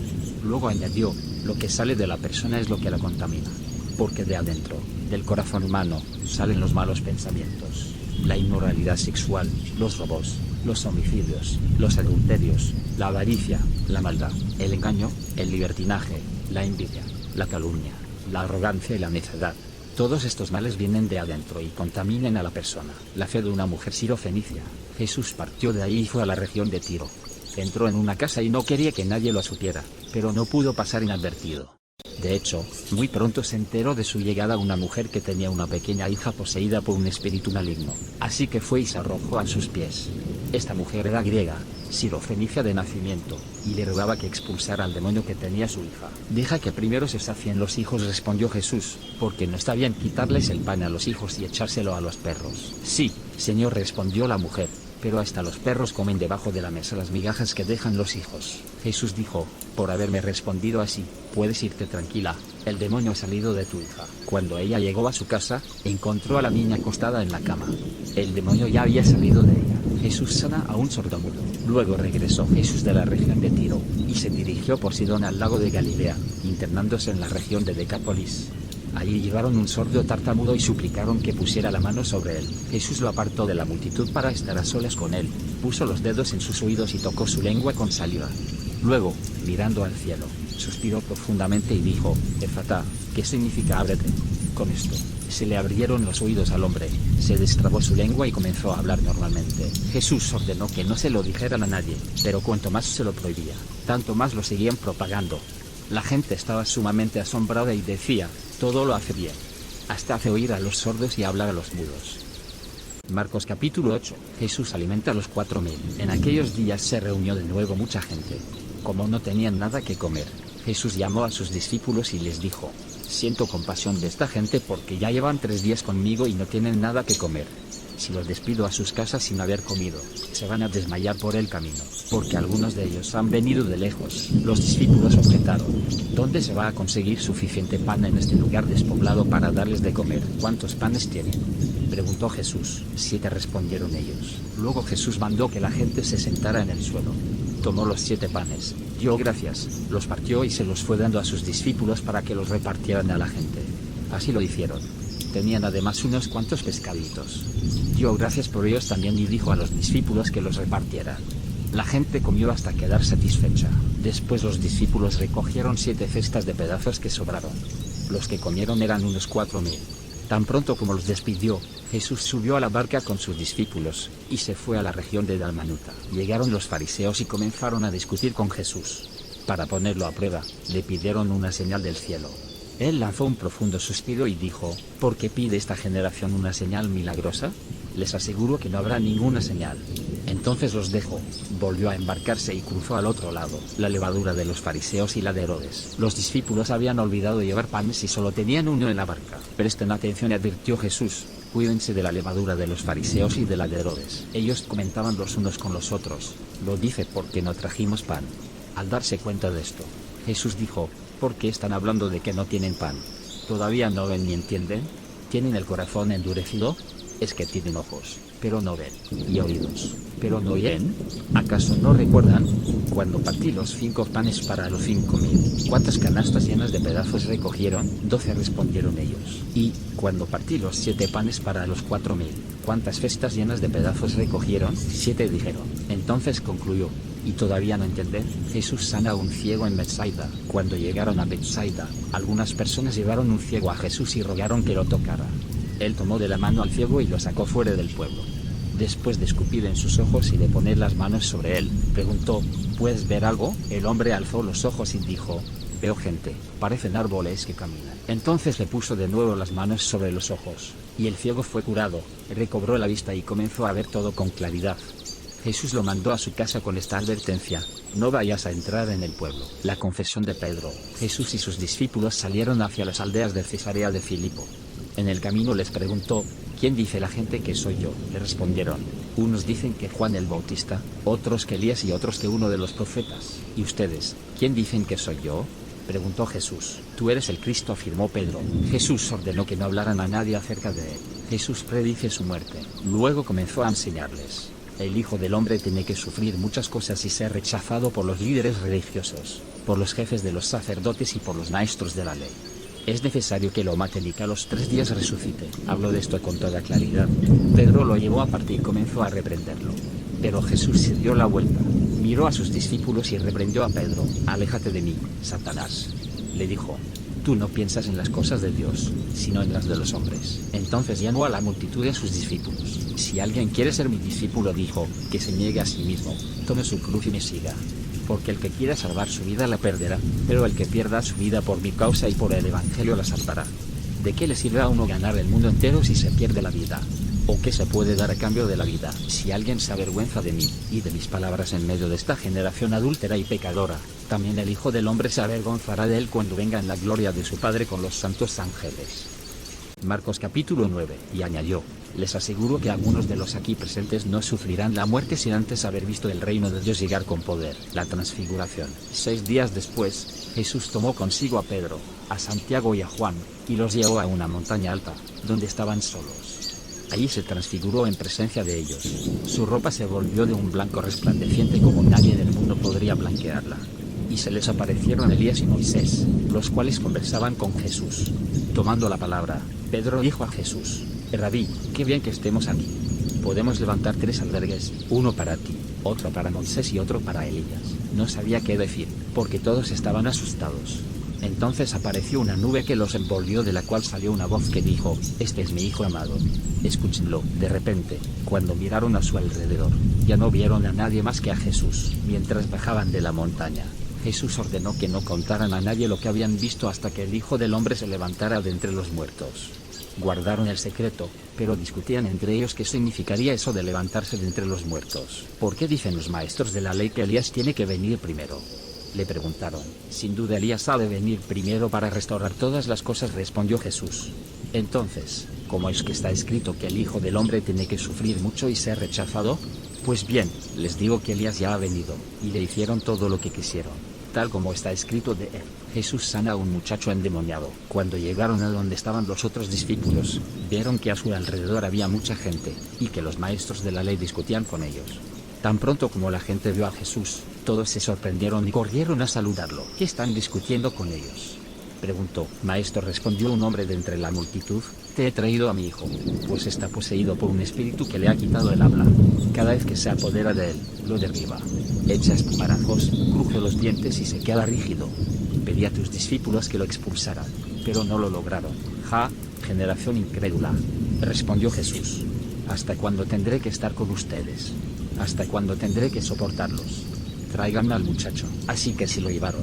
Luego añadió: lo que sale de la persona es lo que la contamina. Porque de adentro, del corazón humano, salen los malos pensamientos, la inmoralidad sexual, los robos, los homicidios, los adulterios, la avaricia, la maldad, el engaño, el libertinaje, la envidia, la calumnia, la arrogancia y la necedad. Todos estos males vienen de adentro y contaminan a la persona. La fe de una mujer sirofenicia. Jesús partió de ahí y fue a la región de Tiro. Entró en una casa y no quería que nadie lo supiera, pero no pudo pasar inadvertido. De hecho, muy pronto se enteró de su llegada una mujer que tenía una pequeña hija poseída por un espíritu maligno. Así que fue y se arrojó a sus pies. Esta mujer era griega, sirofenicia de nacimiento, y le rogaba que expulsara al demonio que tenía su hija. Deja que primero se sacien los hijos, respondió Jesús, porque no está bien quitarles el pan a los hijos y echárselo a los perros. Sí, Señor, respondió la mujer, pero hasta los perros comen debajo de la mesa las migajas que dejan los hijos. Jesús dijo: por haberme respondido así, puedes irte tranquila, el demonio ha salido de tu hija. Cuando ella llegó a su casa, encontró a la niña acostada en la cama. El demonio ya había salido de ella. Jesús sana a un sordomudo. Luego regresó Jesús de la región de Tiro, y se dirigió por Sidón al lago de Galilea, y internándose en la región de Decápolis. Allí llevaron un sordo tartamudo y suplicaron que pusiera la mano sobre él. Jesús lo apartó de la multitud para estar a solas con él, puso los dedos en sus oídos y tocó su lengua con saliva. Luego, mirando al cielo, suspiró profundamente y dijo: Efata, que significa ábrete. Con esto, se le abrieron los oídos al hombre, se destrabó su lengua y comenzó a hablar normalmente. Jesús ordenó que no se lo dijeran a nadie, pero cuanto más se lo prohibía, tanto más lo seguían propagando. La gente estaba sumamente asombrada y decía: todo lo hace bien. Hasta hace oír a los sordos y hablar a los mudos. Marcos capítulo 8. Jesús alimenta a los 4.000. En aquellos días se reunió de nuevo mucha gente. Como no tenían nada que comer, Jesús llamó a sus discípulos y les dijo: siento compasión de esta gente porque ya llevan 3 días conmigo y no tienen nada que comer. Si los despido a sus casas sin haber comido, se van a desmayar por el camino, porque algunos de ellos han venido de lejos. Los discípulos objetaron: ¿dónde se va a conseguir suficiente pan en este lugar despoblado para darles de comer? ¿Cuántos panes tienen?, preguntó Jesús. 7, respondieron ellos. Luego Jesús mandó que la gente se sentara en el suelo. Tomó los 7 panes, dio gracias, los partió y se los fue dando a sus discípulos para que los repartieran a la gente. Así lo hicieron. Tenían además unos cuantos pescaditos. Dio gracias por ellos también y dijo a los discípulos que los repartieran. La gente comió hasta quedar satisfecha. Después los discípulos recogieron 7 cestas de pedazos que sobraron. Los que comieron eran unos 4.000. Tan pronto como los despidió, Jesús subió a la barca con sus discípulos, y se fue a la región de Dalmanuta. Llegaron los fariseos y comenzaron a discutir con Jesús. Para ponerlo a prueba, le pidieron una señal del cielo. Él lanzó un profundo suspiro y dijo: ¿por qué pide esta generación una señal milagrosa? Les aseguro que no habrá ninguna señal. Entonces los dejó, volvió a embarcarse y cruzó al otro lado. La levadura de los fariseos y la de Herodes. Los discípulos habían olvidado llevar panes y solo tenían uno en la barca. Presten atención, advirtió Jesús: cuídense de la levadura de los fariseos y de la de Herodes. Ellos comentaban los unos con los otros: lo dice porque no trajimos pan. Al darse cuenta de esto, Jesús dijo: ¿por qué están hablando de que no tienen pan? ¿Todavía no ven ni entienden? ¿Tienen el corazón endurecido? Es que tienen ojos, pero no ven, y oídos, pero no oyen. ¿Acaso no recuerdan cuando partí los 5 panes para los 5.000? ¿Cuántas canastas llenas de pedazos recogieron? 12, respondieron ellos. Y, cuando partí los 7 panes para los 4.000, ¿cuántas cestas llenas de pedazos recogieron? 7, dijeron. Entonces concluyó: ¿y todavía no entienden? Jesús sana a un ciego en Betsaida. Cuando llegaron a Betsaida, algunas personas llevaron un ciego a Jesús y rogaron que lo tocara. Él tomó de la mano al ciego y lo sacó fuera del pueblo. Después de escupir en sus ojos y de poner las manos sobre él, preguntó: ¿puedes ver algo? El hombre alzó los ojos y dijo: veo gente, parecen árboles que caminan. Entonces le puso de nuevo las manos sobre los ojos, y el ciego fue curado, recobró la vista y comenzó a ver todo con claridad. Jesús lo mandó a su casa con esta advertencia: no vayas a entrar en el pueblo. La confesión de Pedro. Jesús y sus discípulos salieron hacia las aldeas de Cesarea de Filipo. En el camino les preguntó: ¿quién dice la gente que soy yo? Le respondieron: unos dicen que Juan el Bautista, otros que Elías y otros que uno de los profetas. ¿Y ustedes, quién dicen que soy yo?, preguntó Jesús. Tú eres el Cristo, afirmó Pedro. Jesús ordenó que no hablaran a nadie acerca de él. Jesús predice su muerte. Luego comenzó a enseñarles: el Hijo del Hombre tiene que sufrir muchas cosas y ser rechazado por los líderes religiosos, por los jefes de los sacerdotes y por los maestros de la ley. Es necesario que lo maten y que a los 3 días resucite. Habló de esto con toda claridad. Pedro lo llevó aparte y comenzó a reprenderlo. Pero Jesús se dio la vuelta, miró a sus discípulos y reprendió a Pedro: aléjate de mí, Satanás. Le dijo: tú no piensas en las cosas de Dios, sino en las de los hombres. Entonces llamó a la multitud de sus discípulos. Si alguien quiere ser mi discípulo, dijo, que se niegue a sí mismo, tome su cruz y me siga. Porque el que quiera salvar su vida la perderá, pero el que pierda su vida por mi causa y por el evangelio la salvará. ¿De qué le sirve a uno ganar el mundo entero si se pierde la vida? ¿O qué se puede dar a cambio de la vida? Si alguien se avergüenza de mí y de mis palabras en medio de esta generación adúltera y pecadora, también el Hijo del Hombre se avergonzará de él cuando venga en la gloria de su Padre con los santos ángeles. Marcos capítulo 9, y añadió: les aseguro que algunos de los aquí presentes no sufrirán la muerte sin antes haber visto el reino de Dios llegar con poder. La transfiguración. 6 días después, Jesús tomó consigo a Pedro, a Santiago y a Juan, y los llevó a una montaña alta, donde estaban solos. Allí se transfiguró en presencia de ellos. Su ropa se volvió de un blanco resplandeciente como nadie del mundo podría blanquearla. Y y se les aparecieron Elías y Moisés, los cuales conversaban con Jesús. Tomando la palabra, Pedro dijo a Jesús: Rabí, qué bien que estemos aquí. Podemos levantar 3 albergues, uno para ti, otro para Moisés y otro para Elías. No sabía qué decir, porque todos estaban asustados. Entonces apareció una nube que los envolvió, de la cual salió una voz que dijo: Este es mi hijo amado. Escúchenlo. De repente, cuando miraron a su alrededor, ya no vieron a nadie más que a Jesús. Mientras bajaban de la montaña, Jesús ordenó que no contaran a nadie lo que habían visto hasta que el Hijo del Hombre se levantara de entre los muertos. Guardaron el secreto, pero discutían entre ellos qué significaría eso de levantarse de entre los muertos. ¿Por qué dicen los maestros de la ley que Elías tiene que venir primero? Le preguntaron. Sin duda Elías ha de venir primero para restaurar todas las cosas, respondió Jesús. Entonces, ¿cómo es que está escrito que el Hijo del Hombre tiene que sufrir mucho y ser rechazado? Pues bien, les digo que Elías ya ha venido, y le hicieron todo lo que quisieron, tal como está escrito de él. Jesús sana a un muchacho endemoniado. Cuando llegaron a donde estaban los otros discípulos, vieron que a su alrededor había mucha gente, y que los maestros de la ley discutían con ellos. Tan pronto como la gente vio a Jesús, todos se sorprendieron y corrieron a saludarlo. ¿Qué están discutiendo con ellos?, preguntó. Maestro, respondió un hombre de entre la multitud, te he traído a mi hijo, pues está poseído por un espíritu que le ha quitado el habla. Cada vez que se apodera de él, lo derriba, echa espumarajos, cruje los dientes y se queda rígido. Pedí a tus discípulos que lo expulsaran, pero no lo lograron. Ja, generación incrédula, respondió Jesús. ¿Hasta cuándo tendré que estar con ustedes? ¿Hasta cuándo tendré que soportarlos? Tráiganme al muchacho. Así que se lo llevaron.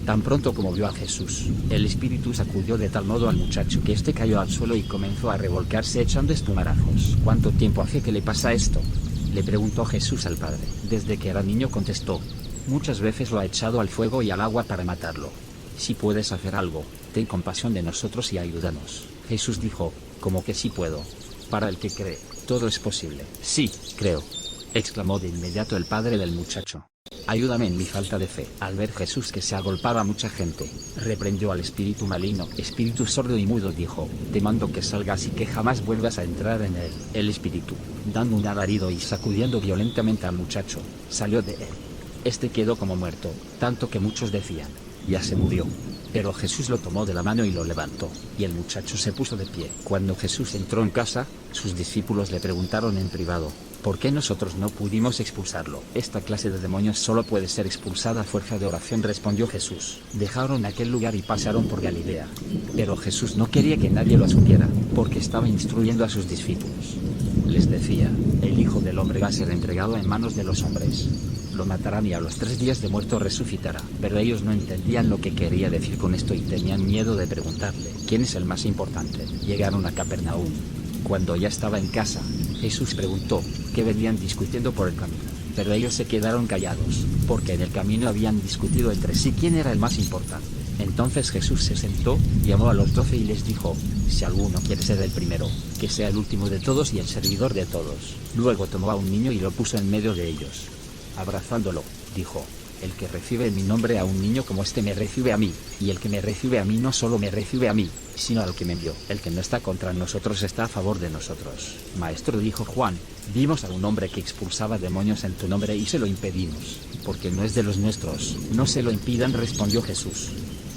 Tan pronto como vio a Jesús, el espíritu sacudió de tal modo al muchacho que éste cayó al suelo y comenzó a revolcarse echando espumarajos. ¿Cuánto tiempo hace que le pasa esto?, le preguntó Jesús al padre. Desde que era niño, contestó. Muchas veces lo ha echado al fuego y al agua para matarlo. Si puedes hacer algo, ten compasión de nosotros y ayúdanos. Jesús dijo: ¿Cómo que sí puedo? Para el que cree, todo es posible. Sí, creo, exclamó de inmediato el padre del muchacho. Ayúdame en mi falta de fe. Al ver Jesús que se agolpaba a mucha gente, reprendió al espíritu maligno. Espíritu sordo y mudo, dijo, te mando que salgas y que jamás vuelvas a entrar en él. El espíritu, dando un alarido y sacudiendo violentamente al muchacho, salió de él. Este quedó como muerto, tanto que muchos decían, ya se murió. Pero Jesús lo tomó de la mano y lo levantó, y el muchacho se puso de pie. Cuando Jesús entró en casa, sus discípulos le preguntaron en privado, ¿por qué nosotros no pudimos expulsarlo? Esta clase de demonios solo puede ser expulsada a fuerza de oración, respondió Jesús. Dejaron aquel lugar y pasaron por Galilea. Pero Jesús no quería que nadie lo supiera, porque estaba instruyendo a sus discípulos. Les decía, el Hijo del Hombre va a ser entregado en manos de los hombres. Lo matarán y a los 3 días de muerto resucitará. Pero ellos no entendían lo que quería decir con esto y tenían miedo de preguntarle, ¿quién es el más importante? Llegaron a Capernaum. Cuando ya estaba en casa, Jesús preguntó, ¿qué venían discutiendo por el camino? Pero ellos se quedaron callados, porque en el camino habían discutido entre sí quién era el más importante. Entonces Jesús se sentó, llamó a los 12 y les dijo, si alguno quiere ser el primero, que sea el último de todos y el servidor de todos. Luego tomó a un niño y lo puso en medio de ellos. Abrazándolo, dijo, el que recibe en mi nombre a un niño como este me recibe a mí, y el que me recibe a mí no solo me recibe a mí, sino al que me envió. El que no está contra nosotros está a favor de nosotros. Maestro, dijo Juan, vimos a un hombre que expulsaba demonios en tu nombre y se lo impedimos, porque no es de los nuestros. No se lo impidan, respondió Jesús.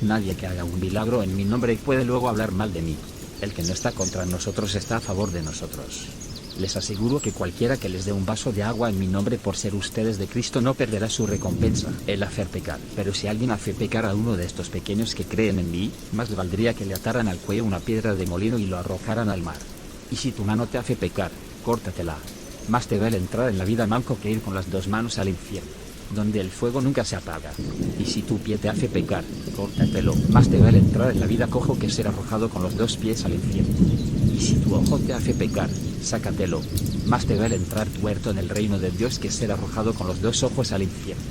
Nadie que haga un milagro en mi nombre puede luego hablar mal de mí. El que no está contra nosotros está a favor de nosotros. Les aseguro que cualquiera que les dé un vaso de agua en mi nombre por ser ustedes de Cristo no perderá su recompensa, el hacer pecar. Pero si alguien hace pecar a uno de estos pequeños que creen en mí, más le valdría que le ataran al cuello una piedra de molino y lo arrojaran al mar. Y si tu mano te hace pecar, córtatela. Más te vale entrar en la vida manco que ir con las 2 manos al infierno, donde el fuego nunca se apaga. Y si tu pie te hace pecar, córtatelo. Más te vale entrar en la vida cojo que ser arrojado con los 2 pies al infierno. Y si tu ojo te hace pecar, sácatelo. Más te vale entrar tuerto en el reino de Dios que ser arrojado con los 2 ojos al infierno,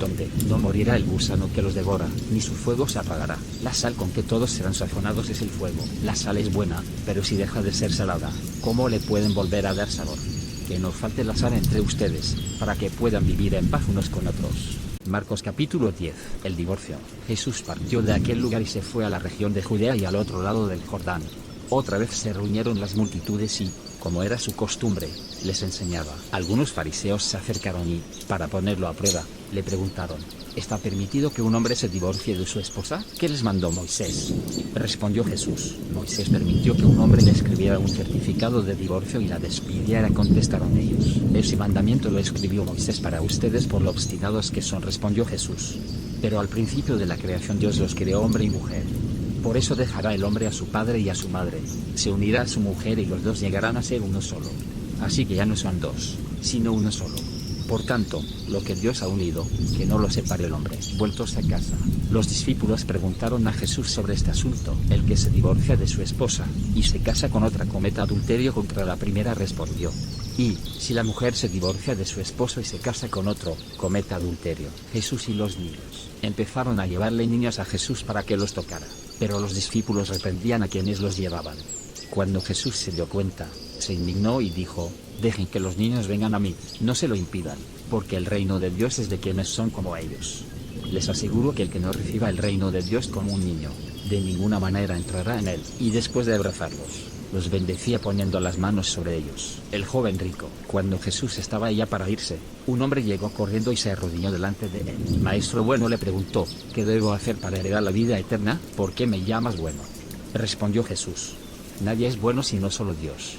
donde no morirá el gusano que los devora, ni su fuego se apagará. La sal con que todos serán sazonados es el fuego. La sal es buena, pero si deja de ser salada, ¿cómo le pueden volver a dar sabor? Que no falte la sal entre ustedes, para que puedan vivir en paz unos con otros. Marcos capítulo 10. El divorcio. Jesús partió de aquel lugar y se fue a la región de Judea y al otro lado del Jordán. Otra vez se reunieron las multitudes y, como era su costumbre, les enseñaba. Algunos fariseos se acercaron y, para ponerlo a prueba, le preguntaron, ¿Está permitido que un hombre se divorcie de su esposa? ¿Qué les mandó Moisés? Respondió Jesús. Moisés permitió que un hombre le escribiera un certificado de divorcio y la despidiera, contestaron ellos. Ese mandamiento lo escribió Moisés para ustedes por lo obstinados que son, respondió Jesús. Pero al principio de la creación Dios los creó hombre y mujer. Por eso dejará el hombre a su padre y a su madre, se unirá a su mujer y los dos llegarán a ser uno solo. Así que ya no son dos, sino uno solo. Por tanto, lo que Dios ha unido, que no lo separe el hombre. Vueltos a casa, los discípulos preguntaron a Jesús sobre este asunto. El que se divorcia de su esposa, y se casa con otra, comete adulterio contra la primera, respondió. Y, si la mujer se divorcia de su esposo y se casa con otro, comete adulterio. Jesús y los niños empezaron a llevarle niños a Jesús para que los tocara, pero los discípulos reprendían a quienes los llevaban. Cuando Jesús se dio cuenta, se indignó y dijo: dejen que los niños vengan a mí, no se lo impidan, porque el reino de Dios es de quienes son como ellos. Les aseguro que el que no reciba el reino de Dios como un niño, de ninguna manera entrará en él. Y después de abrazarlos, los bendecía poniendo las manos sobre ellos. El joven rico. Cuando Jesús estaba ya para irse, un hombre llegó corriendo y se arrodilló delante de él. Maestro bueno, le preguntó: ¿qué debo hacer para heredar la vida eterna? ¿Por qué me llamas bueno? Respondió Jesús: nadie es bueno sino solo Dios.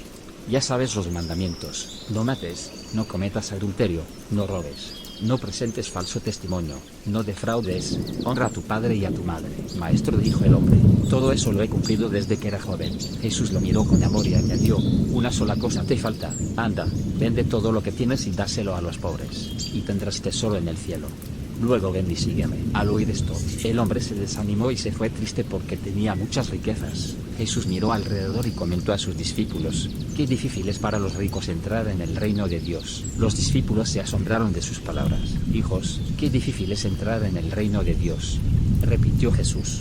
Ya sabes los mandamientos: no mates, no cometas adulterio, no robes, no presentes falso testimonio, no defraudes, honra a tu padre y a tu madre. Maestro, dijo el hombre, todo eso lo he cumplido desde que era joven. Jesús lo miró con amor y añadió: una sola cosa te falta, anda, vende todo lo que tienes y dáselo a los pobres, y tendrás tesoro en el cielo. Luego ven y sígueme. Al oír esto, el hombre se desanimó y se fue triste porque tenía muchas riquezas. Jesús miró alrededor y comentó a sus discípulos: qué difícil es para los ricos entrar en el reino de Dios. Los discípulos se asombraron de sus palabras. Hijos, qué difícil es entrar en el reino de Dios, repitió Jesús.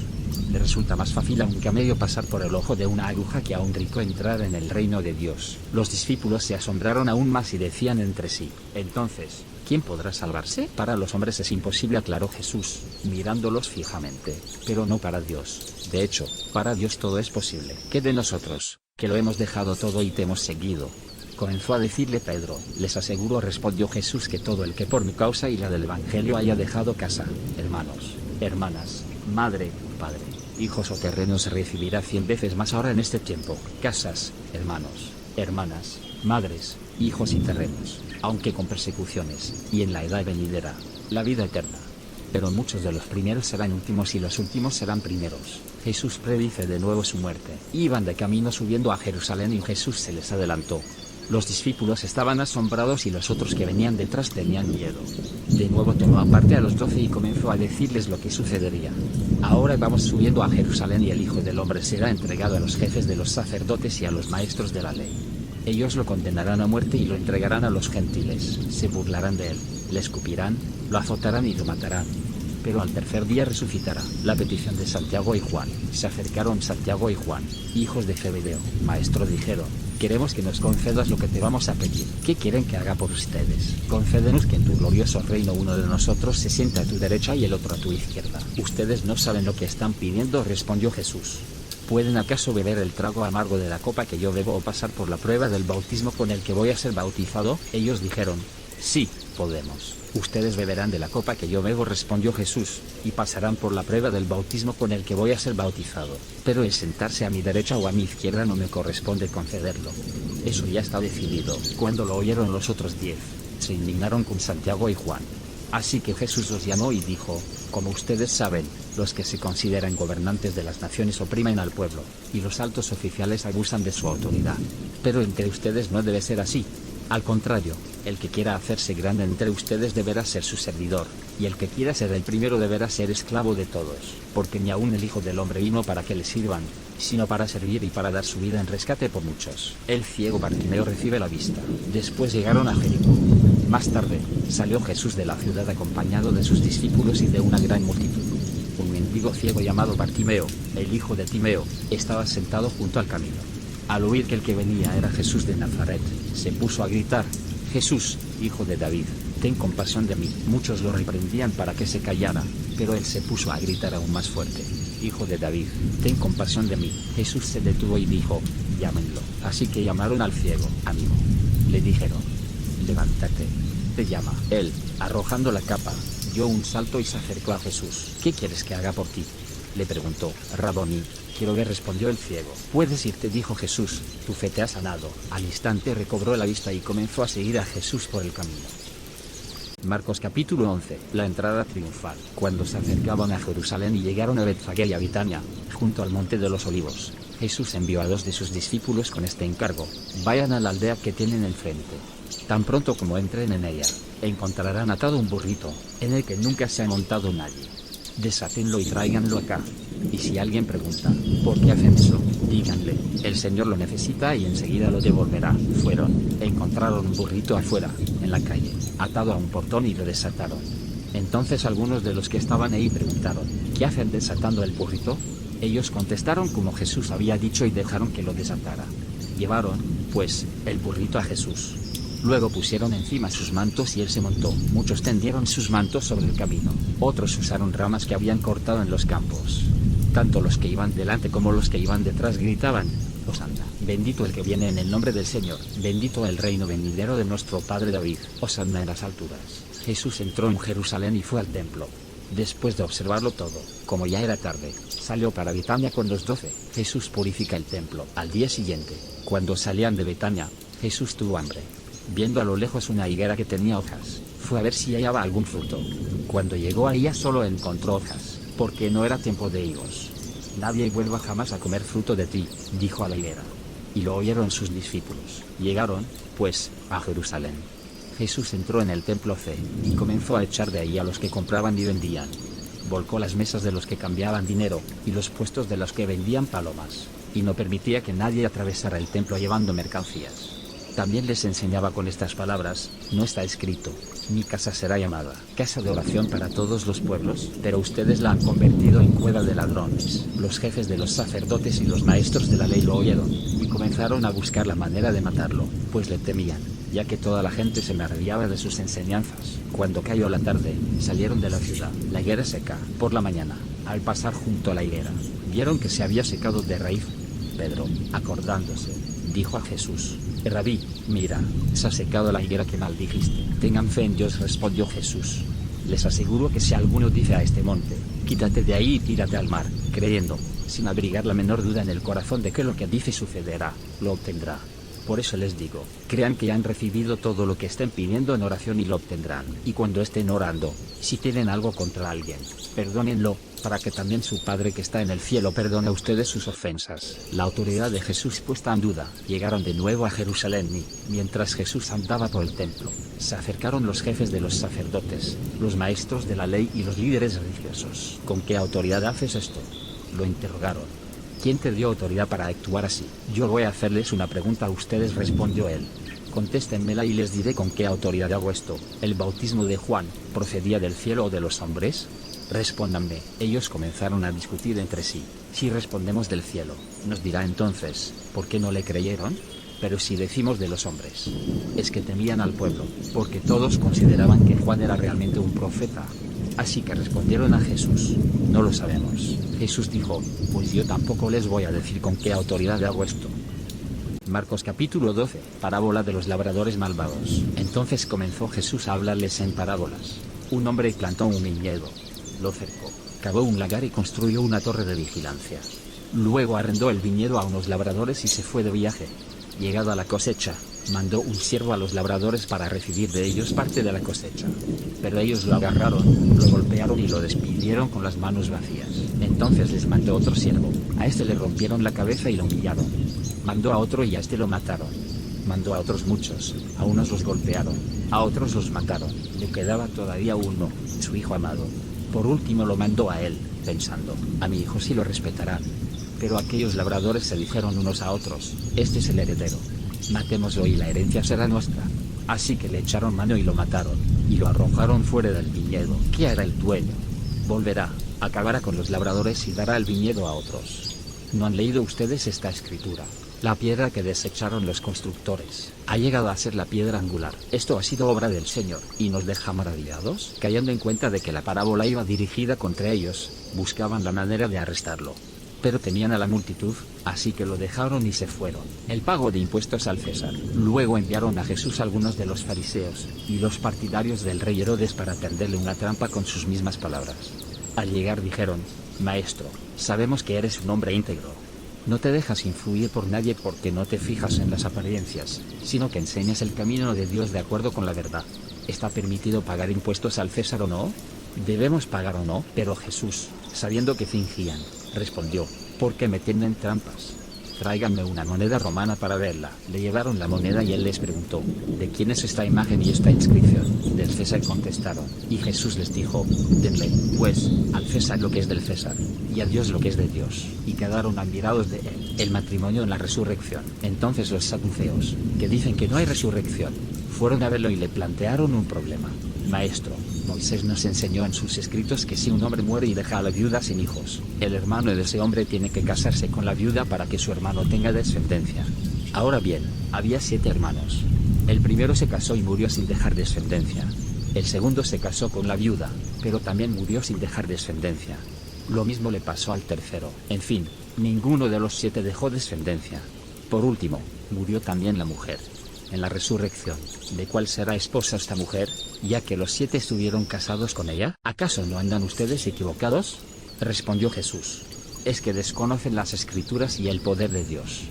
Le resulta más fácil a un camello pasar por el ojo de una aguja que a un rico entrar en el reino de Dios. Los discípulos se asombraron aún más y decían entre sí: entonces, ¿quién podrá salvarse? Para los hombres es imposible, aclaró Jesús, mirándolos fijamente, pero no para Dios. De hecho, para Dios todo es posible. ¿Qué de nosotros, que lo hemos dejado todo y te hemos seguido? Comenzó a decirle Pedro. Les aseguro, respondió Jesús, que todo el que por mi causa y la del Evangelio haya dejado casa, hermanos, hermanas, madre, padre, hijos o terrenos, recibirá 100 veces más ahora en este tiempo: casas, hermanos, hermanas, madres, hijos y terrenos, aunque con persecuciones, y en la edad venidera, la vida eterna. Pero muchos de los primeros serán últimos y los últimos serán primeros. Jesús predice de nuevo su muerte. Iban de camino subiendo a Jerusalén y Jesús se les adelantó. Los discípulos estaban asombrados y los otros que venían detrás tenían miedo. De nuevo tomó aparte a los 12 y comenzó a decirles lo que sucedería. Ahora vamos subiendo a Jerusalén y el Hijo del Hombre será entregado a los jefes de los sacerdotes y a los maestros de la ley. Ellos lo condenarán a muerte y lo entregarán a los gentiles. Se burlarán de él, le escupirán, lo azotarán y lo matarán. Pero al tercer día resucitará. La petición de Santiago y Juan. Se acercaron Santiago y Juan, hijos de Zebedeo. Maestro, dijeron, queremos que nos concedas lo que te vamos a pedir. ¿Qué quieren que haga por ustedes? Concédenos que en tu glorioso reino uno de nosotros se sienta a tu derecha y el otro a tu izquierda. Ustedes no saben lo que están pidiendo, respondió Jesús. ¿Pueden acaso beber el trago amargo de la copa que yo bebo o pasar por la prueba del bautismo con el que voy a ser bautizado? Ellos dijeron, sí, podemos. Ustedes beberán de la copa que yo bebo, respondió Jesús, y pasarán por la prueba del bautismo con el que voy a ser bautizado. Pero el sentarse a mi derecha o a mi izquierda no me corresponde concederlo. Eso ya está decidido. Cuando lo oyeron los otros 10, se indignaron con Santiago y Juan. Así que Jesús los llamó y dijo, como ustedes saben, los que se consideran gobernantes de las naciones oprimen al pueblo, y los altos oficiales abusan de su autoridad. Pero entre ustedes no debe ser así. Al contrario, el que quiera hacerse grande entre ustedes deberá ser su servidor, y el que quiera ser el primero deberá ser esclavo de todos, porque ni aun el Hijo del Hombre vino para que le sirvan, sino para servir y para dar su vida en rescate por muchos. El ciego Bartimeo recibe la vista. Después llegaron a Jericó. Más tarde, salió Jesús de la ciudad acompañado de sus discípulos y de una gran multitud. Un mendigo ciego llamado Bartimeo, el hijo de Timeo, estaba sentado junto al camino. Al oír que el que venía era Jesús de Nazaret, se puso a gritar, Jesús, hijo de David, ten compasión de mí. Muchos lo reprendían para que se callara, pero él se puso a gritar aún más fuerte, Hijo de David, ten compasión de mí. Jesús se detuvo y dijo, llámenlo. Así que llamaron al ciego. Amigo, le dijeron, levántate, te llama. Él, arrojando la capa, dio un salto y se acercó a Jesús. ¿Qué quieres que haga por ti?, le preguntó. Raboni, quiero ver, respondió el ciego. Puedes irte, dijo Jesús, tu fe te ha sanado. Al instante recobró la vista y comenzó a seguir a Jesús por el camino. Marcos capítulo 11. La entrada triunfal. Cuando se acercaban a Jerusalén y llegaron a Betfagé y a Betania, junto al monte de los olivos, Jesús envió a 2 de sus discípulos con este encargo: vayan a la aldea que tienen enfrente. Tan pronto como entren en ella, encontrarán atado un burrito, en el que nunca se ha montado nadie. Desátenlo y tráiganlo acá. Y si alguien pregunta, ¿por qué hacen eso?, díganle, el Señor lo necesita y enseguida lo devolverá. Fueron, encontraron un burrito afuera, en la calle, atado a un portón y lo desataron. Entonces algunos de los que estaban ahí preguntaron, ¿qué hacen desatando el burrito? Ellos contestaron como Jesús había dicho y dejaron que lo desatara. Llevaron, pues, el burrito a Jesús. Luego pusieron encima sus mantos y él se montó. Muchos tendieron sus mantos sobre el camino, otros usaron ramas que habían cortado en los campos. Tanto los que iban delante como los que iban detrás gritaban: Hosana, bendito el que viene en el nombre del Señor, bendito el reino venidero de nuestro padre David, Hosana en las alturas. Jesús entró en Jerusalén y fue al templo. Después de observarlo todo, como ya era tarde, salió para Betania con los 12. Jesús purifica el templo. Al día siguiente, cuando salían de Betania, Jesús tuvo hambre. Viendo a lo lejos una higuera que tenía hojas, fue a ver si hallaba algún fruto. Cuando llegó a ella solo encontró hojas, porque no era tiempo de higos. Nadie vuelva jamás a comer fruto de ti, dijo a la higuera. Y lo oyeron sus discípulos. Llegaron, pues, a Jerusalén. Jesús entró en el templo C, y comenzó a echar de ahí a los que compraban y vendían. Volcó las mesas de los que cambiaban dinero, y los puestos de los que vendían palomas, y no permitía que nadie atravesara el templo llevando mercancías. También les enseñaba con estas palabras: no está escrito, mi casa será llamada casa de oración para todos los pueblos, pero ustedes la han convertido en cueva de ladrones. Los jefes de los sacerdotes y los maestros de la ley lo oyeron, y comenzaron a buscar la manera de matarlo, pues le temían, ya que toda la gente se maravillaba de sus enseñanzas. Cuando cayó la tarde, salieron de la ciudad. La higuera seca. Por la mañana, al pasar junto a la higuera, vieron que se había secado de raíz. Pedro, acordándose, dijo a Jesús: Rabí, mira, se ha secado la higuera que maldijiste. Tengan fe en Dios, respondió Jesús. Les aseguro que si alguno dice a este monte, quítate de ahí y tírate al mar, creyendo, sin abrigar la menor duda en el corazón de que lo que dice sucederá, lo obtendrá. Por eso les digo, crean que han recibido todo lo que estén pidiendo en oración y lo obtendrán. Y cuando estén orando, si tienen algo contra alguien, perdónenlo, para que también su Padre que está en el cielo perdone a ustedes sus ofensas. La autoridad de Jesús puesta en duda, llegaron de nuevo a Jerusalén y, mientras Jesús andaba por el templo, se acercaron los jefes de los sacerdotes, los maestros de la ley y los líderes religiosos. ¿Con qué autoridad haces esto?, lo interrogaron. ¿Quién te dio autoridad para actuar así? Yo voy a hacerles una pregunta a ustedes, respondió él. Contéstenmela y les diré con qué autoridad hago esto. ¿El bautismo de Juan procedía del cielo o de los hombres? Respóndanme. Ellos comenzaron a discutir entre sí. Si respondemos del cielo, nos dirá entonces, ¿por qué no le creyeron? Pero si decimos de los hombres, es que temían al pueblo, porque todos consideraban que Juan era realmente un profeta. Así que respondieron a Jesús: no lo sabemos. Jesús dijo: pues yo tampoco les voy a decir con qué autoridad hago esto. Marcos capítulo 12, parábola de los labradores malvados. Entonces comenzó Jesús a hablarles en parábolas. Un hombre plantó un viñedo, lo cercó, cavó un lagar y construyó una torre de vigilancia. Luego arrendó el viñedo a unos labradores y se fue de viaje. Llegada la cosecha, mandó un siervo a los labradores para recibir de ellos parte de la cosecha. Pero ellos lo agarraron, lo golpearon y lo despidieron con las manos vacías. Entonces les mandó otro siervo. A este le rompieron la cabeza y lo humillaron. Mandó a otro y a este lo mataron. Mandó a otros muchos, a unos los golpearon, a otros los mataron. Le quedaba todavía uno, su hijo amado. Por último lo mandó a él, pensando: a mi hijo sí lo respetarán. Pero aquellos labradores se dijeron unos a otros: este es el heredero, matémoslo y la herencia será nuestra. Así que le echaron mano y lo mataron, y lo arrojaron fuera del viñedo. ¿Qué hará el dueño? Volverá, acabará con los labradores y dará el viñedo a otros. ¿No han leído ustedes esta escritura? La piedra que desecharon los constructores ha llegado a ser la piedra angular. Esto ha sido obra del Señor, y nos deja maravillados. Cayendo en cuenta de que la parábola iba dirigida contra ellos, buscaban la manera de arrestarlo. pero temían a la multitud, así que lo dejaron y se fueron. El pago de impuestos al César. Luego enviaron a Jesús algunos de los fariseos y los partidarios del rey Herodes para tenderle una trampa con sus mismas palabras. Al llegar dijeron: Maestro, sabemos que eres un hombre íntegro. No te dejas influir por nadie porque no te fijas en las apariencias, sino que enseñas el camino de Dios de acuerdo con la verdad. ¿Está permitido pagar impuestos al César o no? ¿Debemos pagar o no? Pero Jesús, sabiendo que fingían, respondió: ¿Por qué me tienden trampas? Tráiganme una moneda romana para verla. Le llevaron la moneda y él les preguntó: ¿De quién es esta imagen y esta inscripción? Del César, contestaron. Y Jesús les dijo: denle, pues, al César lo que es del César, y a Dios lo que es de Dios. Y quedaron admirados de él. El matrimonio en la resurrección. Entonces los saduceos, que dicen que no hay resurrección, fueron a verlo y le plantearon un problema. Maestro, Moisés nos enseñó en sus escritos que si un hombre muere y deja a la viuda sin hijos, el hermano de ese hombre tiene que casarse con la viuda para que su hermano tenga descendencia. Ahora bien, había 7 hermanos. El primero se casó y murió sin dejar descendencia. El segundo se casó con la viuda, pero también murió sin dejar descendencia. Lo mismo le pasó al tercero. En fin, ninguno de los 7 dejó descendencia. Por último, murió también la mujer. En la resurrección, ¿de cuál será esposa esta mujer, ya que los 7 estuvieron casados con ella? ¿Acaso no andan ustedes equivocados? Respondió Jesús: es que desconocen las Escrituras y el poder de Dios.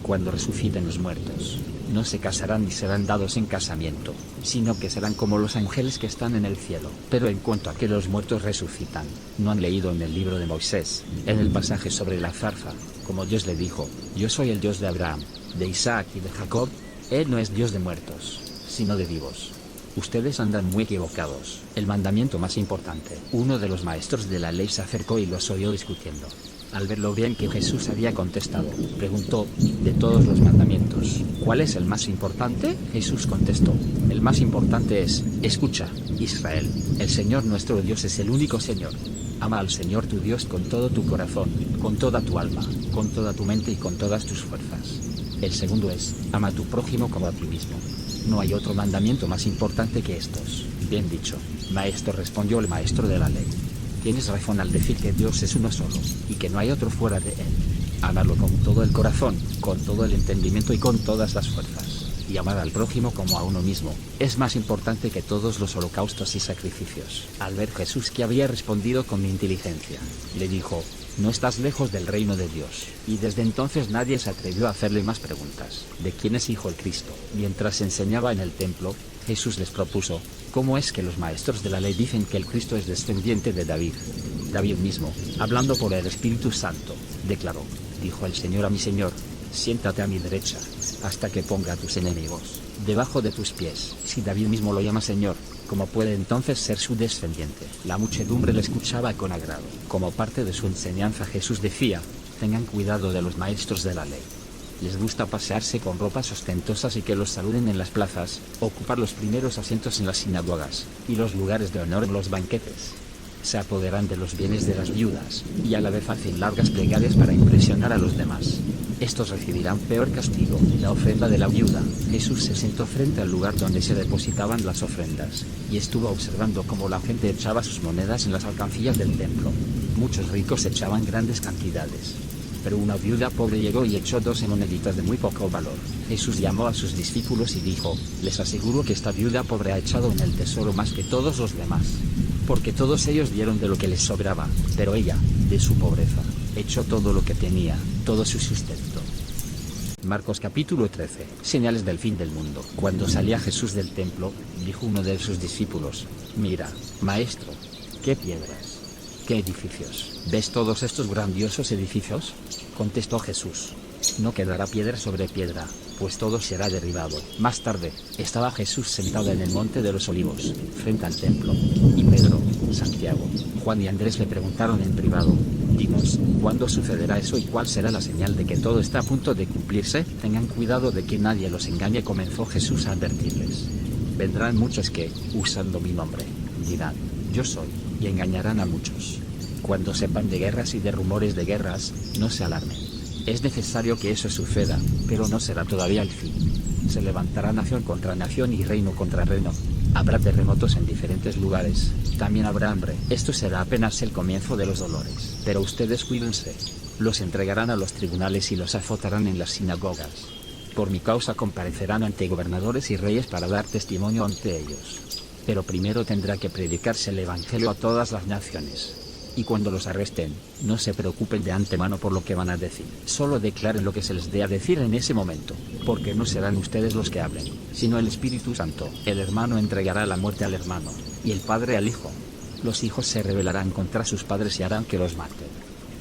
Cuando resuciten los muertos, no se casarán ni serán dados en casamiento, sino que serán como los ángeles que están en el cielo. Pero en cuanto a que los muertos resucitan, ¿no han leído en el libro de Moisés, en el pasaje sobre la zarza, como Dios le dijo: yo soy el Dios de Abraham, de Isaac y de Jacob? Él no es Dios de muertos, sino de vivos. Ustedes andan muy equivocados. El mandamiento más importante. Uno de los maestros de la ley se acercó y los oyó discutiendo. Al ver lo bien que Jesús había contestado, preguntó: de todos los mandamientos, ¿cuál es el más importante? Jesús contestó: el más importante es: escucha, Israel, el Señor nuestro Dios es el único Señor. Ama al Señor tu Dios con todo tu corazón, con toda tu alma, con toda tu mente y con todas tus fuerzas. El segundo es: ama a tu prójimo como a ti mismo. No hay otro mandamiento más importante que estos. Bien dicho, maestro, respondió el maestro de la ley. Tienes razón al decir que Dios es uno solo, y que no hay otro fuera de él. Amarlo con todo el corazón, con todo el entendimiento y con todas las fuerzas. Y amar al prójimo como a uno mismo, es más importante que todos los holocaustos y sacrificios. Al ver Jesús que había respondido con inteligencia, le dijo: no estás lejos del reino de Dios. Y desde entonces nadie se atrevió a hacerle más preguntas. ¿De quién es hijo el Cristo? Mientras enseñaba en el templo, Jesús les propuso: ¿cómo es que los maestros de la ley dicen que el Cristo es descendiente de David? David mismo, hablando por el Espíritu Santo, declaró: dijo el Señor a mi Señor: siéntate a mi derecha, hasta que ponga a tus enemigos debajo de tus pies. Si David mismo lo llama Señor, ¿cómo puede entonces ser su descendiente? La muchedumbre le escuchaba con agrado. Como parte de su enseñanza, Jesús decía: tengan cuidado de los maestros de la ley. Les gusta pasearse con ropas ostentosas y que los saluden en las plazas, ocupar los primeros asientos en las sinagogas, y los lugares de honor en los banquetes. Se apoderan de los bienes de las viudas, y a la vez hacen largas plegarias para impresionar a los demás. Estos recibirán peor castigo. La ofrenda de la viuda. Jesús se sentó frente al lugar donde se depositaban las ofrendas, y estuvo observando cómo la gente echaba sus monedas en las alcancías del templo. Muchos ricos echaban grandes cantidades, pero una viuda pobre llegó y echó 12 moneditas de muy poco valor. Jesús llamó a sus discípulos y dijo: les aseguro que esta viuda pobre ha echado en el tesoro más que todos los demás, porque todos ellos dieron de lo que les sobraba, pero ella, de su pobreza, echó todo lo que tenía, todo su sustento. Marcos capítulo 13. Señales del fin del mundo. Cuando salía Jesús del templo, dijo uno de sus discípulos: mira, maestro, qué piedras, qué edificios. ¿Ves todos estos grandiosos edificios? Contestó Jesús: no quedará piedra sobre piedra, pues todo será derribado. Más tarde, estaba Jesús sentado en el monte de los Olivos, frente al templo, y Pedro, Santiago, Juan y Andrés le preguntaron en privado: dinos, ¿cuándo sucederá eso y cuál será la señal de que todo está a punto de cumplirse? Tengan cuidado de que nadie los engañe, comenzó Jesús a advertirles. Vendrán muchos que, usando mi nombre, dirán: yo soy, y engañarán a muchos. Cuando sepan de guerras y de rumores de guerras, no se alarmen. Es necesario que eso suceda, pero no será todavía el fin. Se levantará nación contra nación y reino contra reino. Habrá terremotos en diferentes lugares, también habrá hambre. Esto será apenas el comienzo de los dolores. Pero ustedes cuídense. Los entregarán a los tribunales y los azotarán en las sinagogas. Por mi causa comparecerán ante gobernadores y reyes para dar testimonio ante ellos. Pero primero tendrá que predicarse el evangelio a todas las naciones. Y cuando los arresten, no se preocupen de antemano por lo que van a decir. Solo declaren lo que se les dé a decir en ese momento, porque no serán ustedes los que hablen, sino el Espíritu Santo. El hermano entregará la muerte al hermano, y el padre al hijo. Los hijos se rebelarán contra sus padres y harán que los maten.